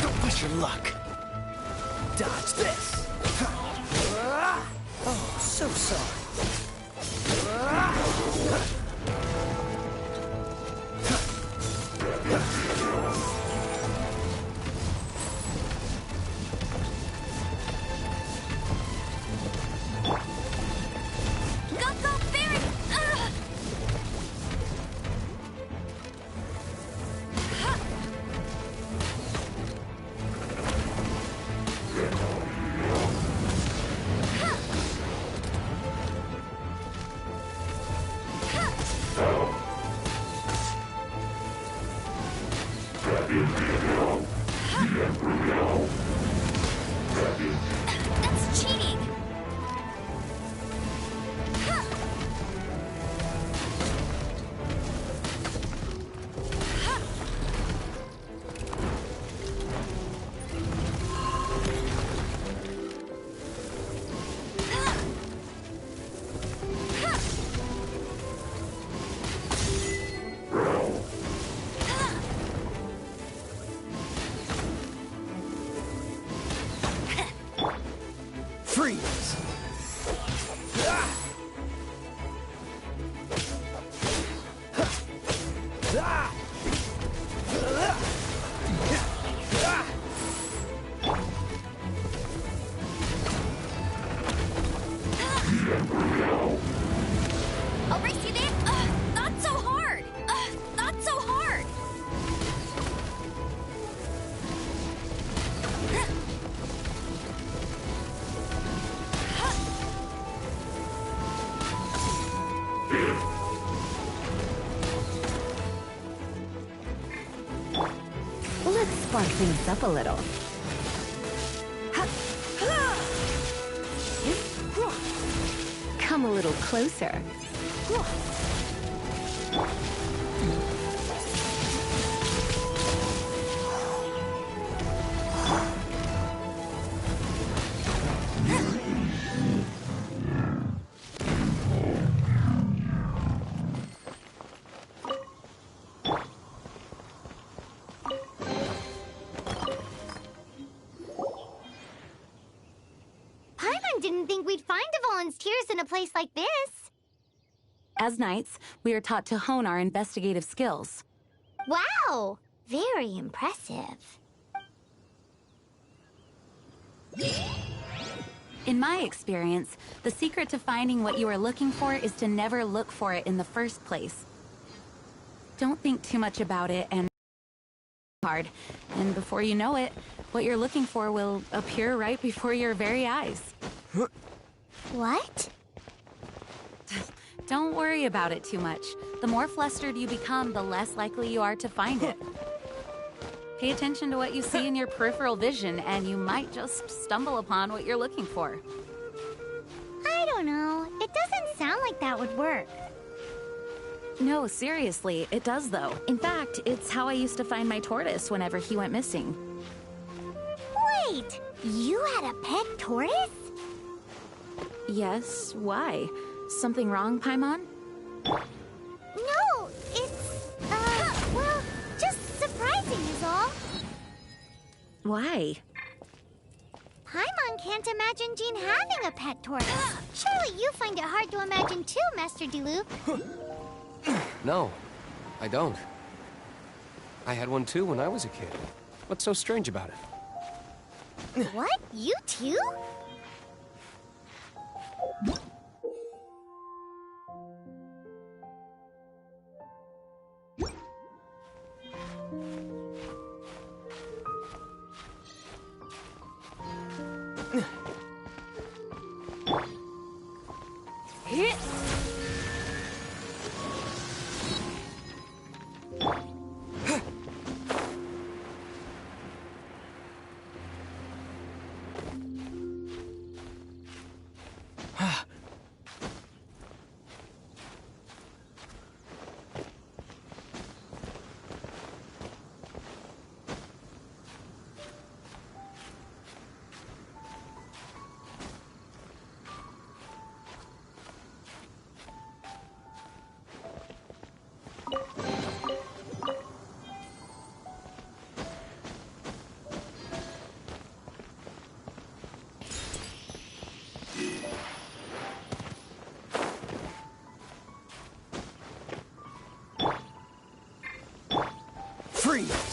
Don't push your luck. Dodge this. Oh, so sorry. Go, Barry! That's cheating! Freeze! I'll race you there. Not so hard. Not so hard. Let's spark things up a little. Come a little closer. Paimon didn't think we'd find Devolin's tears in a place like this. As knights, we are taught to hone our investigative skills. Wow! Very impressive. In my experience, the secret to finding what you are looking for is to never look for it in the first place. Don't think too much about it and hard, and before you know it, what you're looking for will appear right before your very eyes. What? Don't worry about it too much. The more flustered you become, the less likely you are to find it. Pay attention to what you see in your peripheral vision, and you might just stumble upon what you're looking for. I don't know. It doesn't sound like that would work. No, seriously, it does though. In fact, it's how I used to find my tortoise whenever he went missing. Wait! You had a pet tortoise? Yes, why? Something wrong, Paimon? No, it's, well, just surprising is all. Why? Paimon can't imagine Jean having a pet tortoise. Surely you find it hard to imagine too, Master Diluc. No, I don't. I had one too when I was a kid. What's so strange about it? What? You too? Freeze!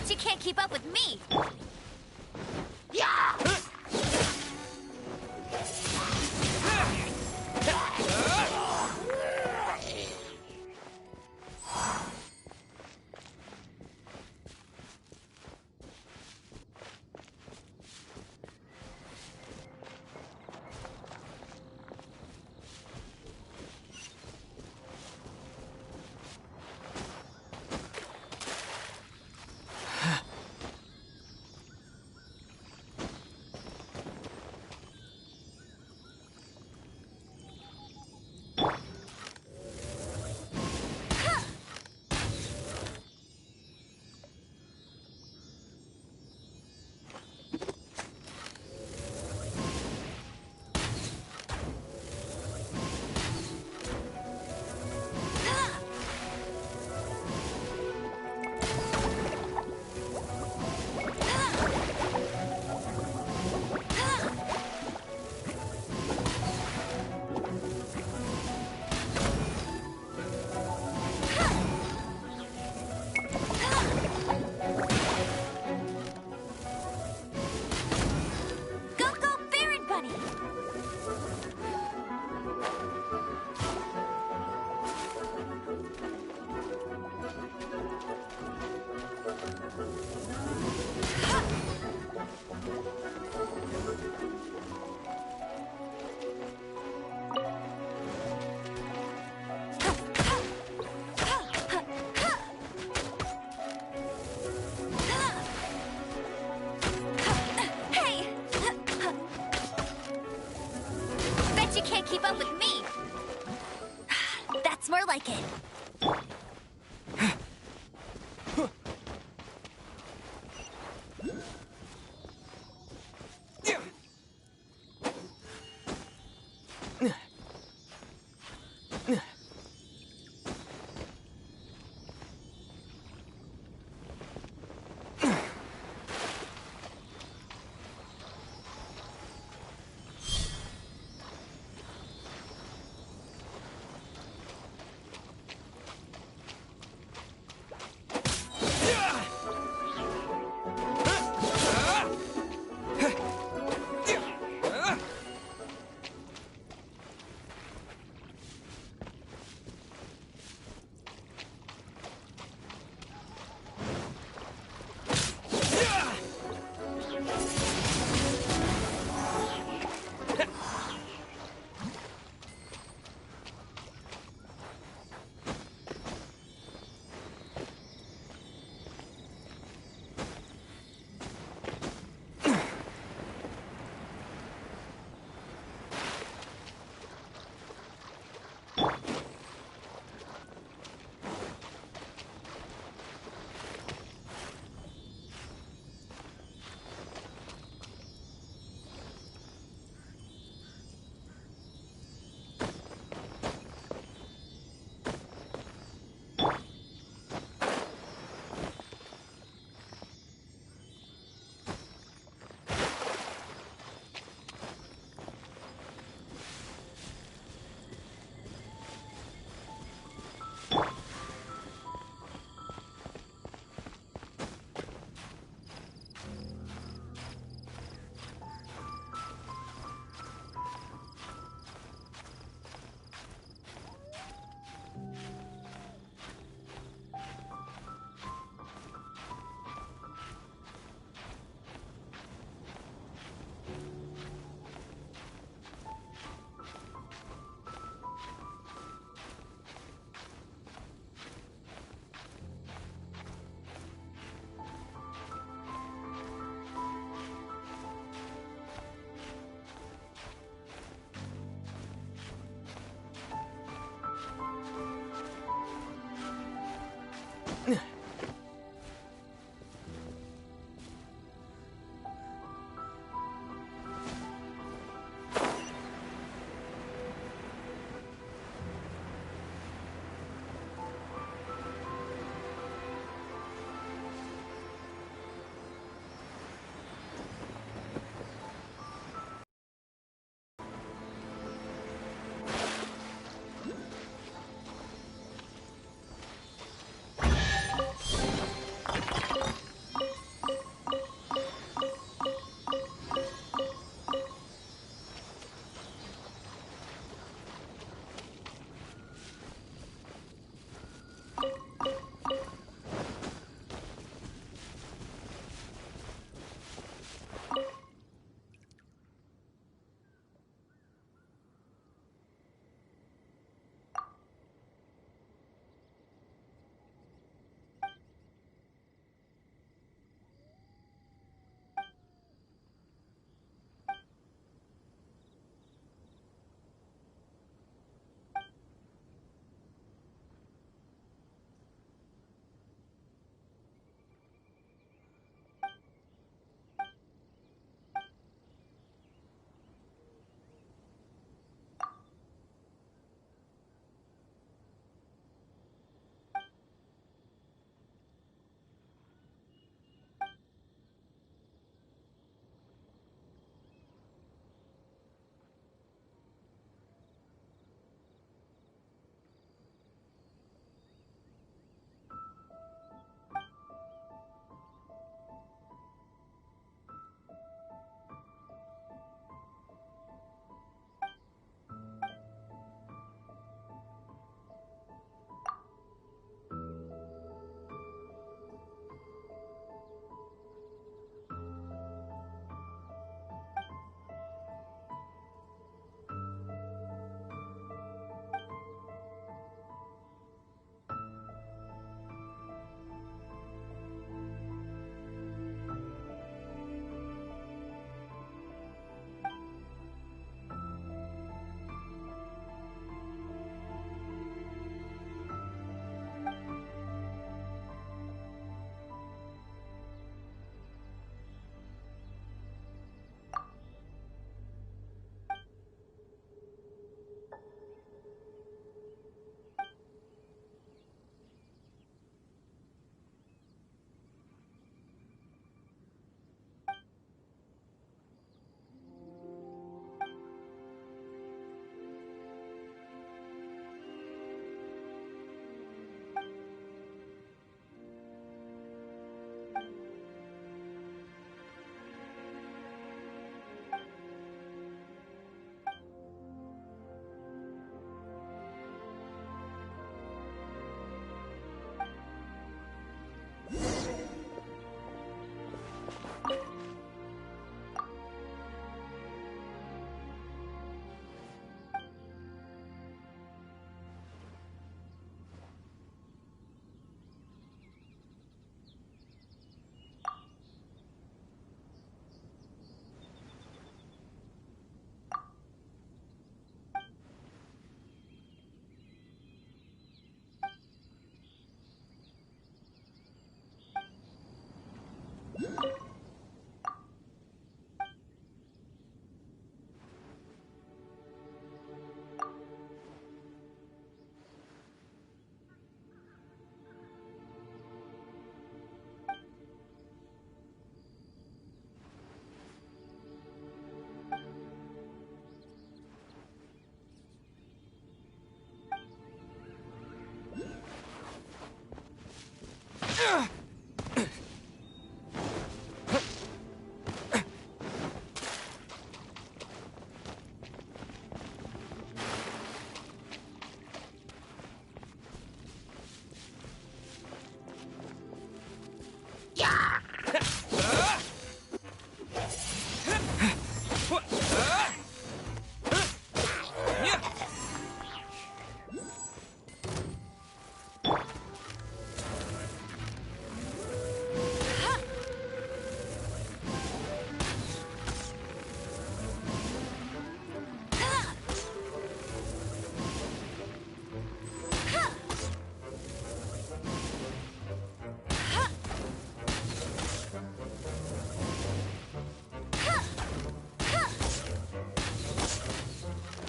Bet you can't keep up with me! Keep up with me! That's more like it.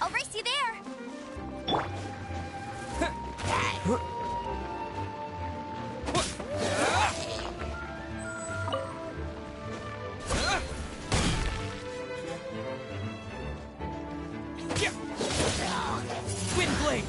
I'll race you there. Windblade!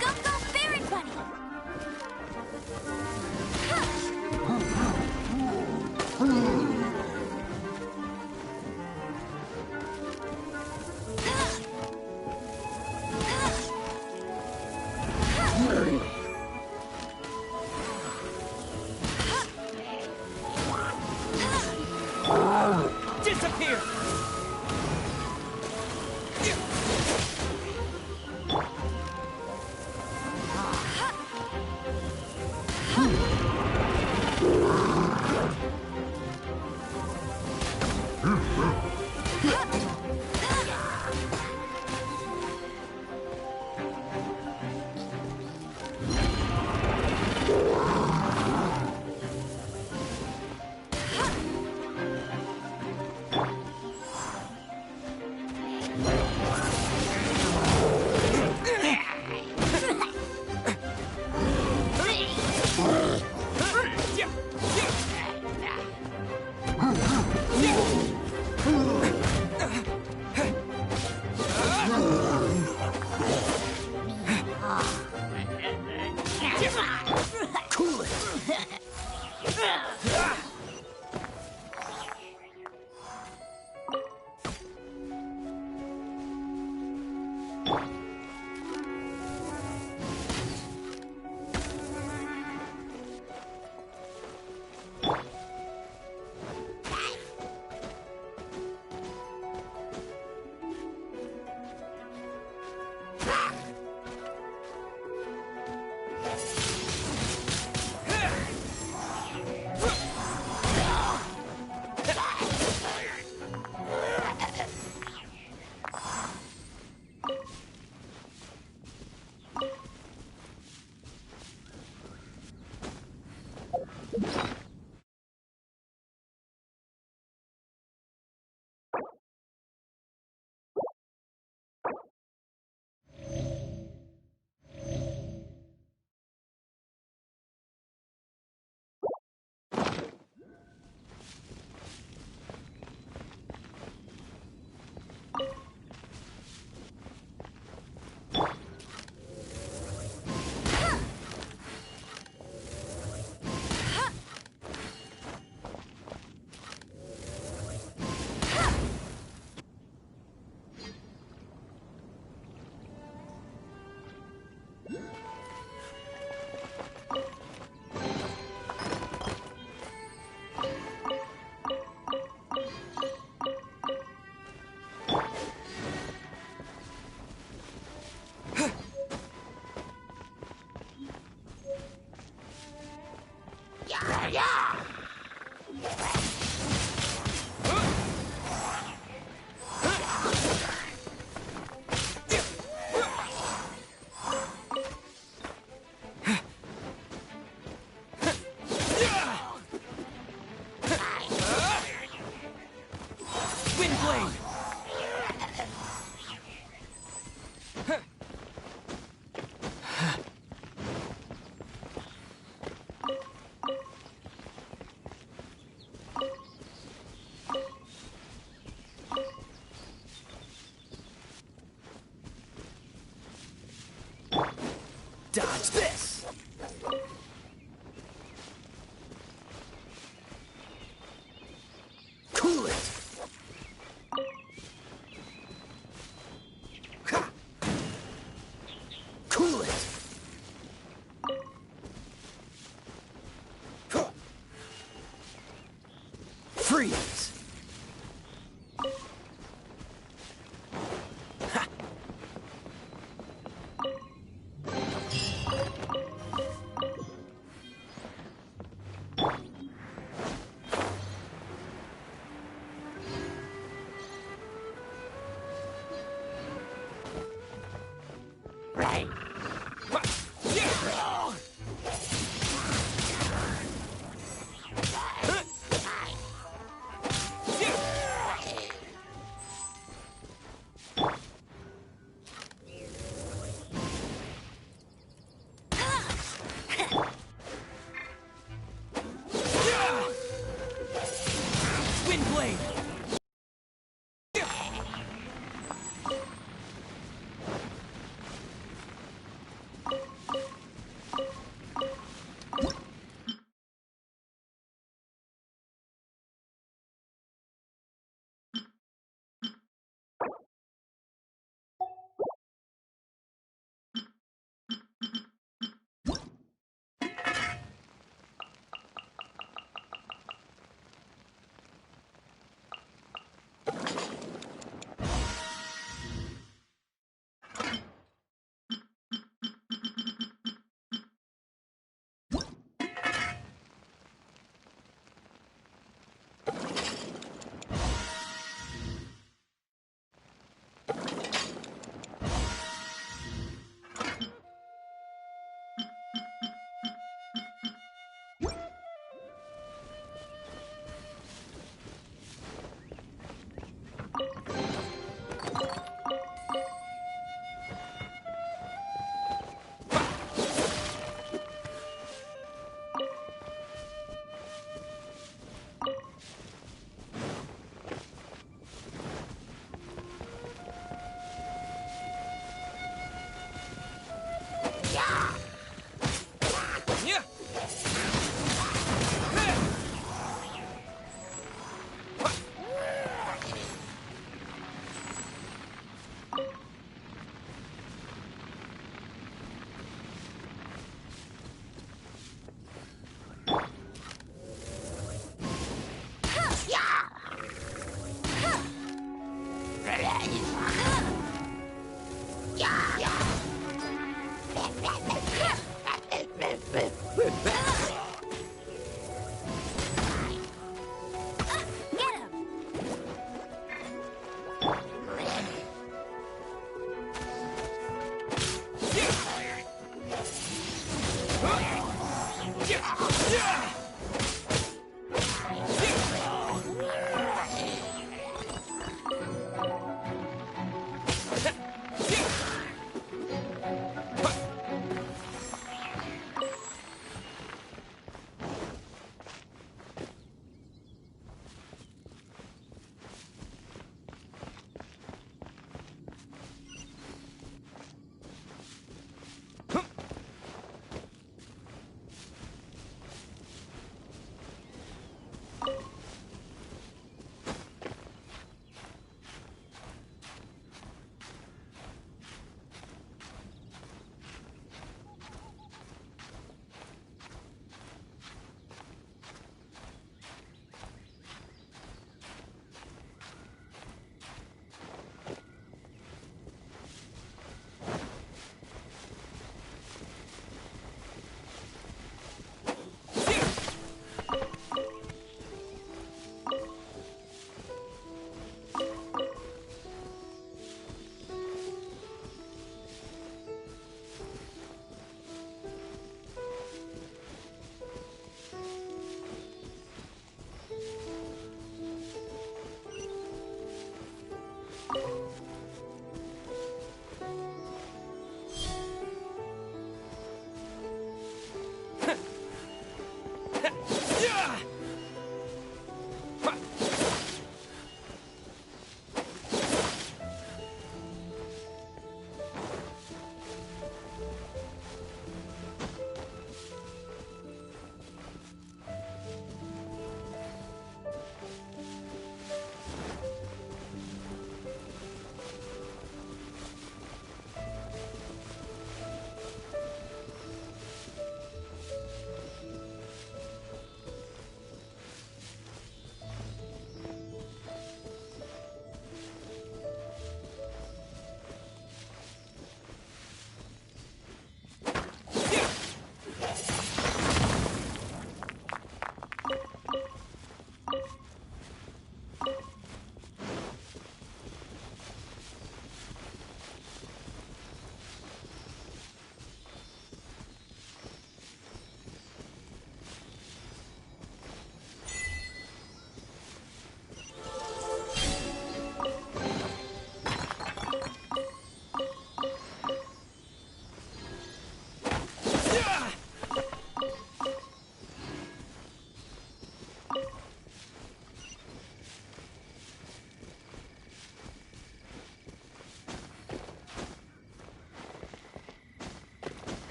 Go, go, Baron Bunny! Disappear! Cool it! Dodge this! Cool it! Ha! Cool it! Huh! Freeze!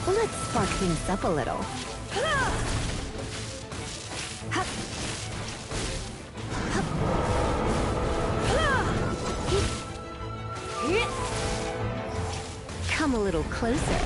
Let's spark things up a little. Come a little closer.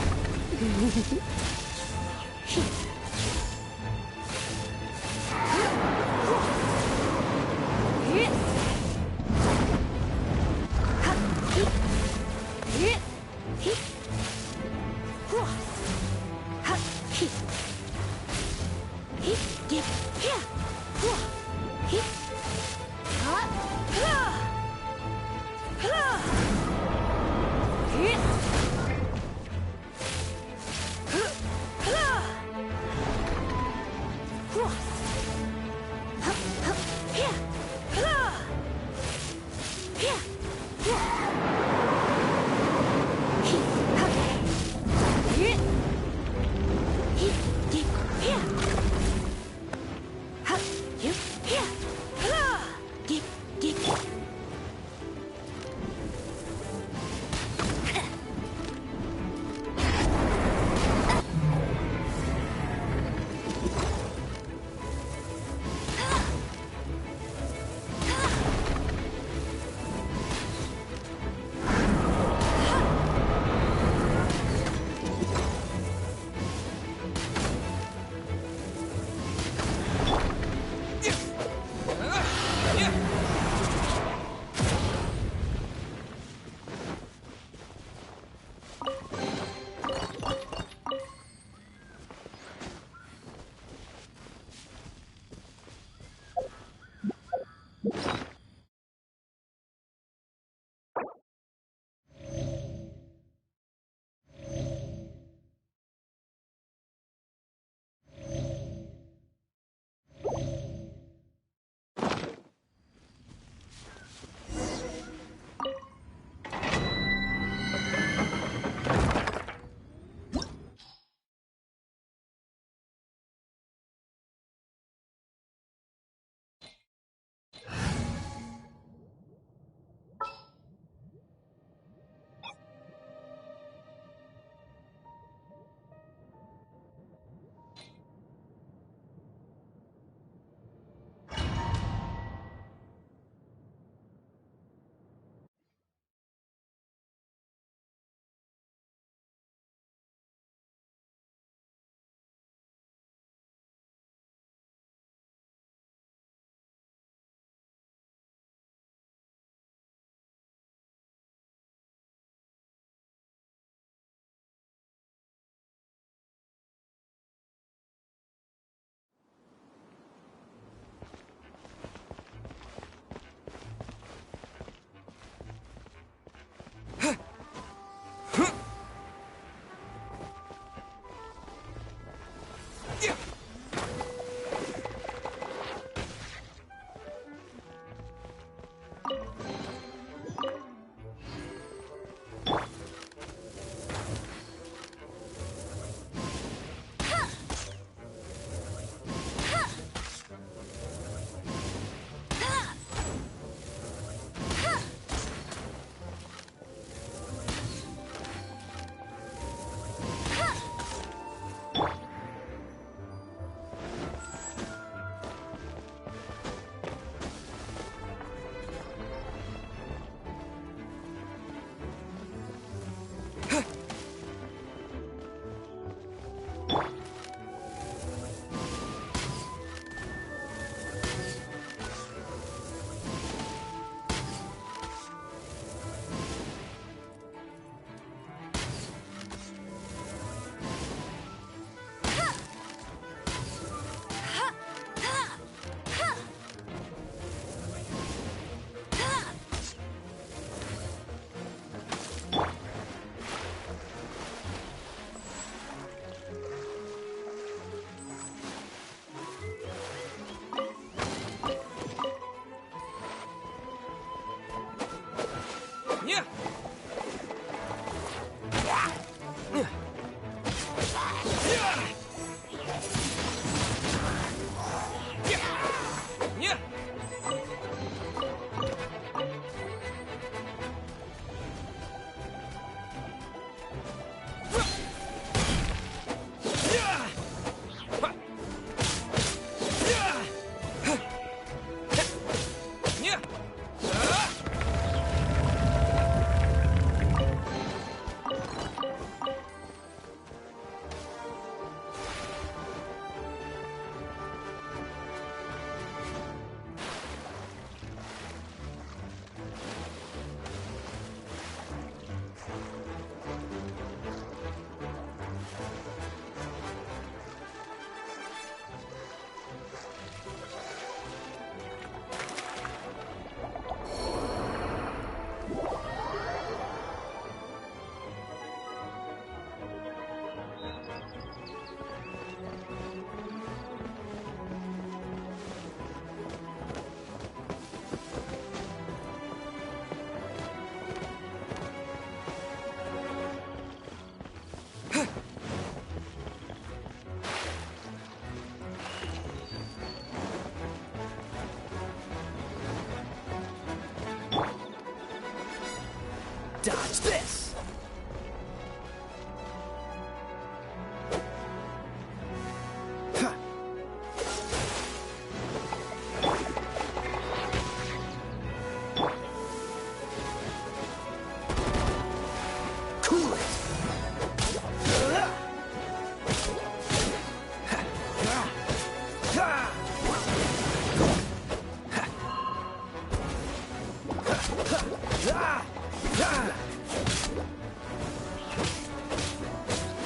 Dodge this!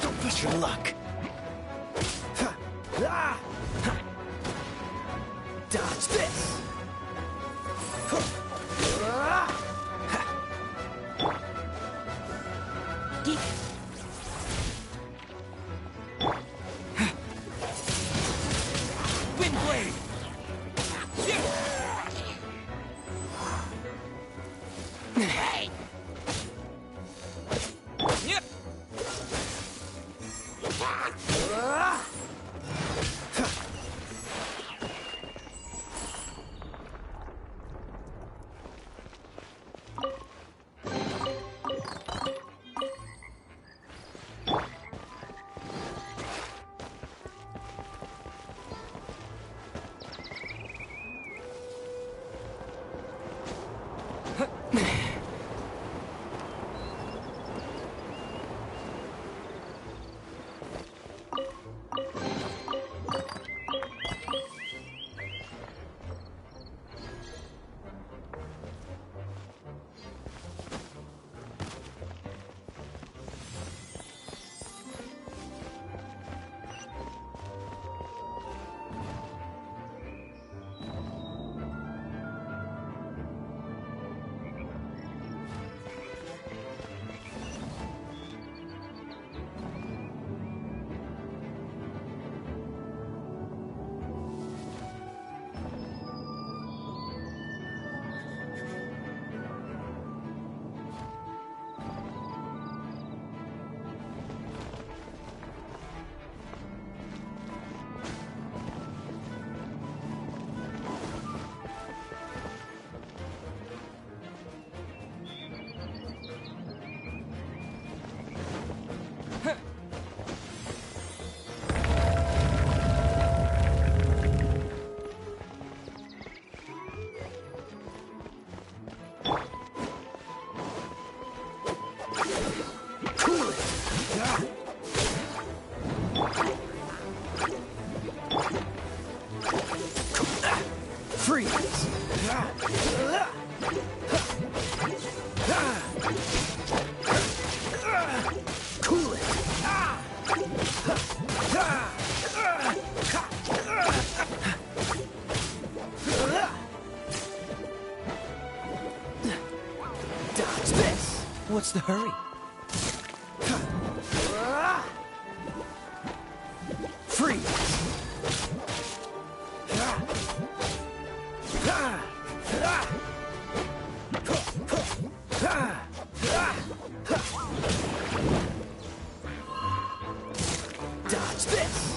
Don't push your luck. Dodge this! Wind blade! What's the hurry? Dodge this!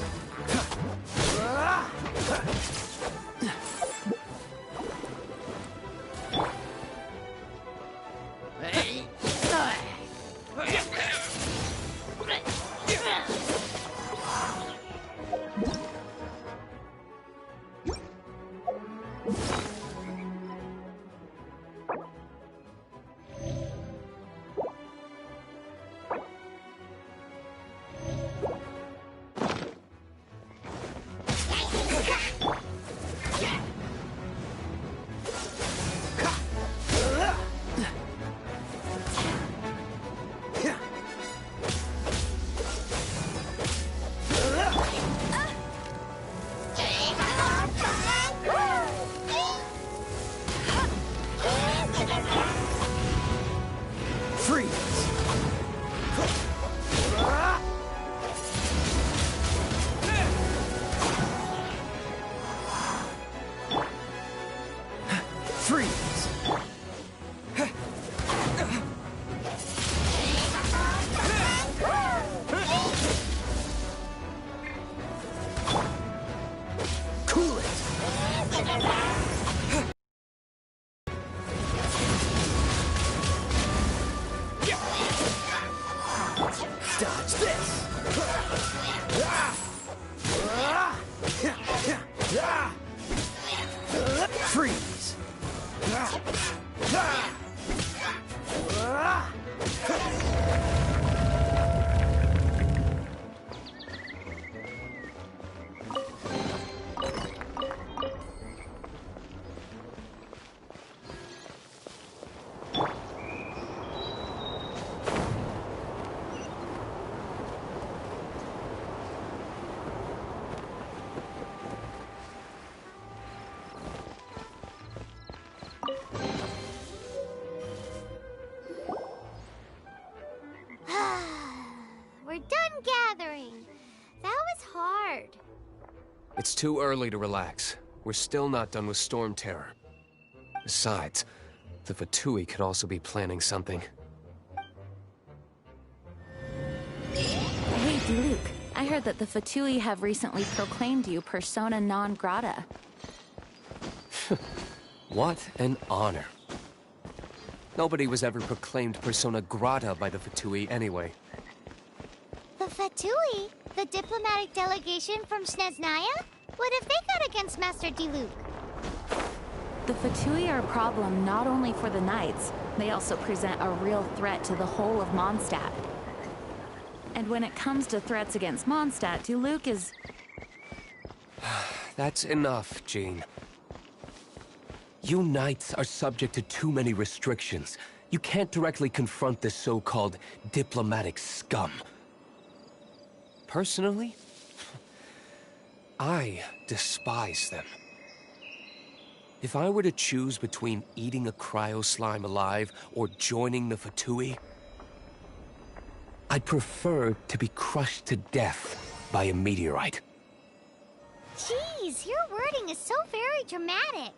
It's too early to relax. We're still not done with Storm Terror. Besides, the Fatui could also be planning something. Hey, Diluc. I heard that the Fatui have recently proclaimed you persona non grata. What an honor. Nobody was ever proclaimed persona grata by the Fatui anyway. The Fatui? The diplomatic delegation from Snezhnaya? What have they got against Master Diluc? The Fatui are a problem not only for the Knights, they also present a real threat to the whole of Mondstadt. And when it comes to threats against Mondstadt, Diluc is... That's enough, Jean. You Knights are subject to too many restrictions. You can't directly confront this so-called diplomatic scum. Personally, I despise them. If I were to choose between eating a cryo-slime alive or joining the Fatui, I'd prefer to be crushed to death by a meteorite. Jeez, your wording is so very dramatic.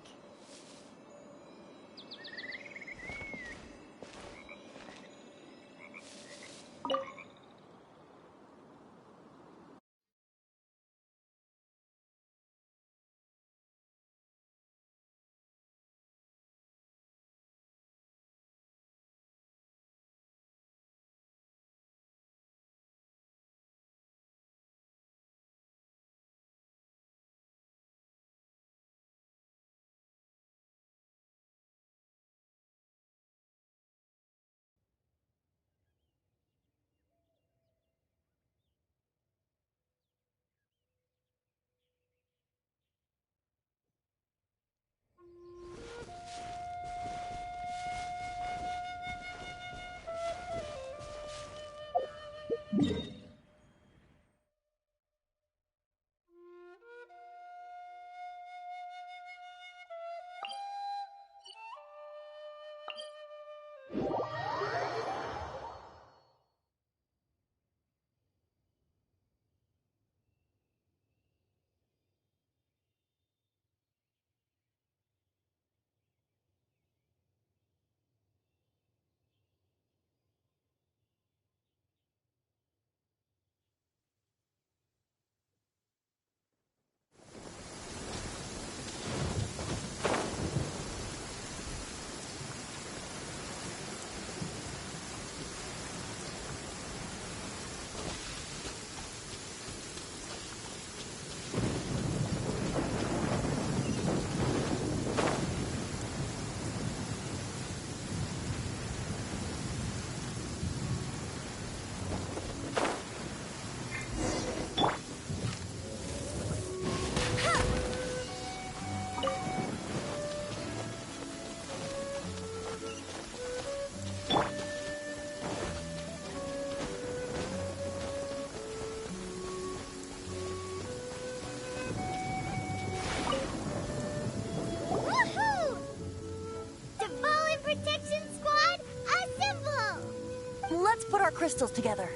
Let's put our crystals together.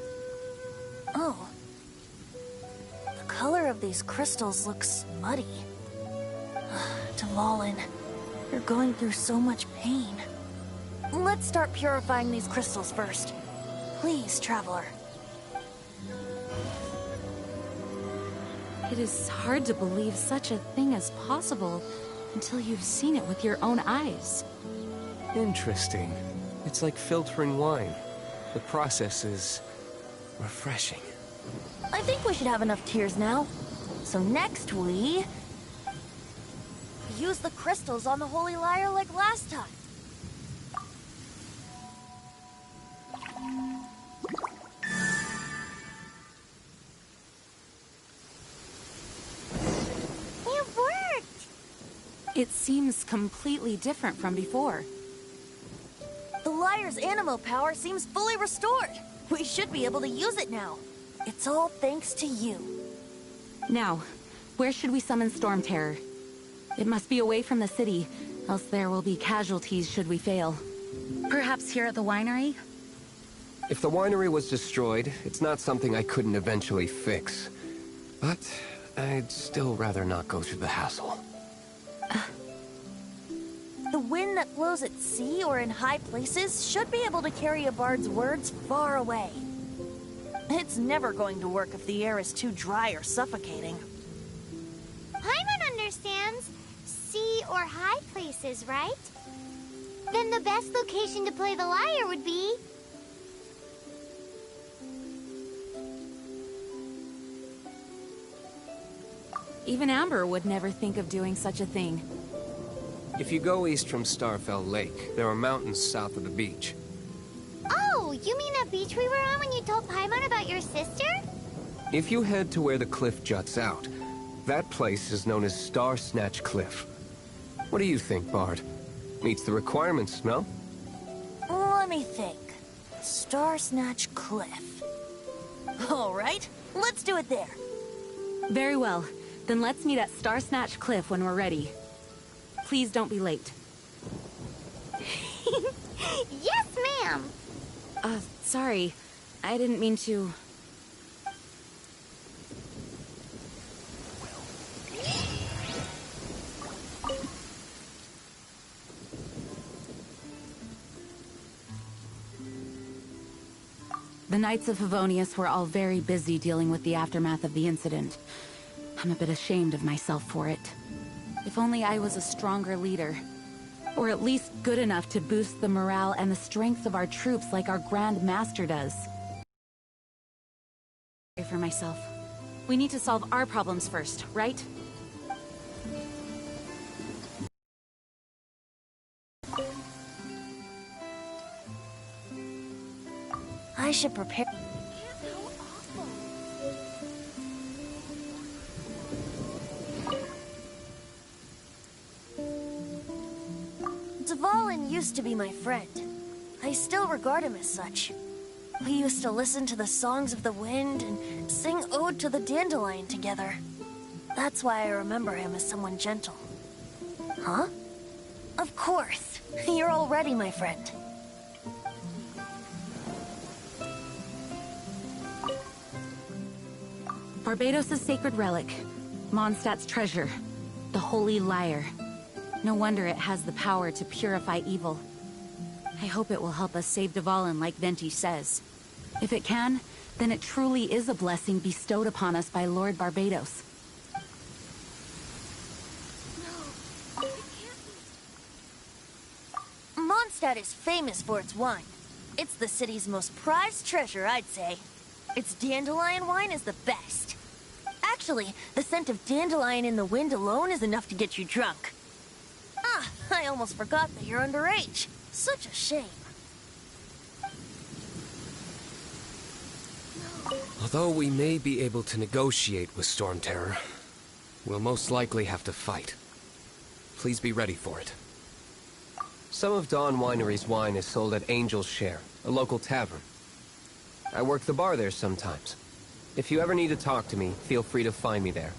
Oh. The color of these crystals looks muddy. Dvalin, you're going through so much pain. Let's start purifying these crystals first. Please, Traveler. It is hard to believe such a thing is possible until you've seen it with your own eyes. Interesting. It's like filtering wine. The process is refreshing. I think we should have enough tears now. So next we use the crystals on the Holy Lyre like last time. It worked! It seems completely different from before. The Lyre's animo power seems fully restored. We should be able to use it now. It's all thanks to you. Now, where should we summon Storm Terror? It must be away from the city, else there will be casualties should we fail. Perhaps here at the winery? If the winery was destroyed, it's not something I couldn't eventually fix. But I'd still rather not go through the hassle. The wind that blows at sea or in high places should be able to carry a bard's words far away. It's never going to work if the air is too dry or suffocating. Paimon understands sea or high places, right? Then the best location to play the lyre would be... Even Amber would never think of doing such a thing. If you go east from Starfell Lake, there are mountains south of the beach. Oh, you mean that beach we were on when you told Paimon about your sister? If you head to where the cliff juts out, that place is known as Star Snatch Cliff. What do you think, Bard? Meets the requirements, no? Let me think. Star Snatch Cliff. All right, let's do it there. Very well. Then let's meet at Star Snatch Cliff when we're ready. Please don't be late. Yes, ma'am! Sorry. I didn't mean to... The Knights of Favonius were all very busy dealing with the aftermath of the incident. I'm a bit ashamed of myself for it. If only I was a stronger leader. Or at least good enough to boost the morale and the strength of our troops like our Grand Master does. Sorry for myself. We need to solve our problems first, right? I should prepare... Dvalin used to be my friend. I still regard him as such. We used to listen to the songs of the wind and sing Ode to the Dandelion together. That's why I remember him as someone gentle. Huh? Of course. You're already my friend. Barbados' sacred relic. Mondstadt's treasure. The Holy Lyre. No wonder it has the power to purify evil. I hope it will help us save Dvalin like Venti says. If it can, then it truly is a blessing bestowed upon us by Lord Barbados. Mondstadt is famous for its wine. It's the city's most prized treasure, I'd say. Its dandelion wine is the best. Actually, the scent of dandelion in the wind alone is enough to get you drunk. Ah, I almost forgot that you're underage. Such a shame. Although we may be able to negotiate with Storm Terror, we'll most likely have to fight. Please be ready for it. Some of Dawn Winery's wine is sold at Angel's Share, a local tavern. I work the bar there sometimes. If you ever need to talk to me, feel free to find me there.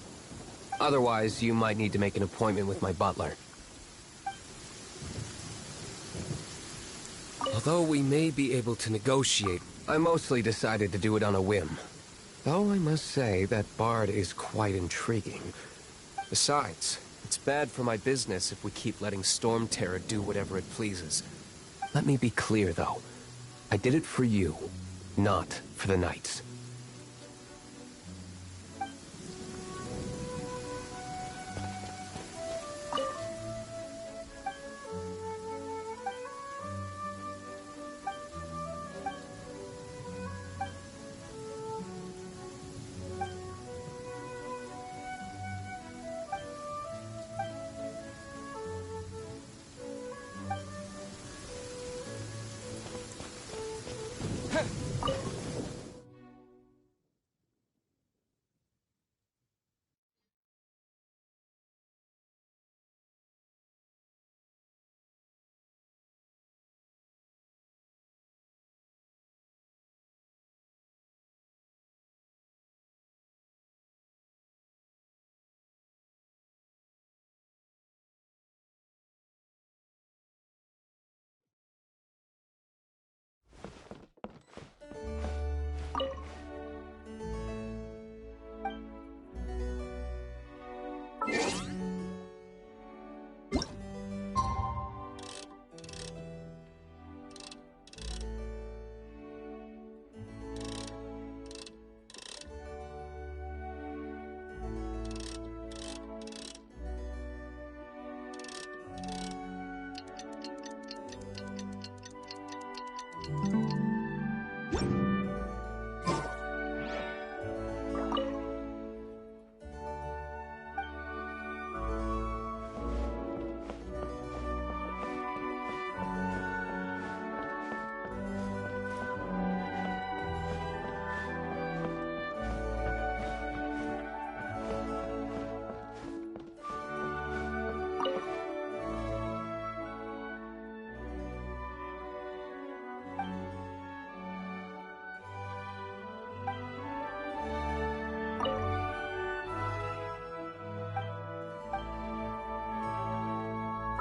Otherwise, you might need to make an appointment with my butler. Although we may be able to negotiate, I mostly decided to do it on a whim. Though I must say that Bard is quite intriguing. Besides, it's bad for my business if we keep letting Storm Terror do whatever it pleases. Let me be clear, though. I did it for you, not for the Knights.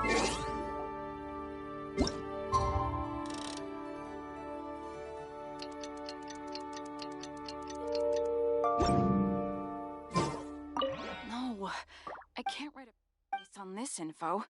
No, I can't write a based on this info.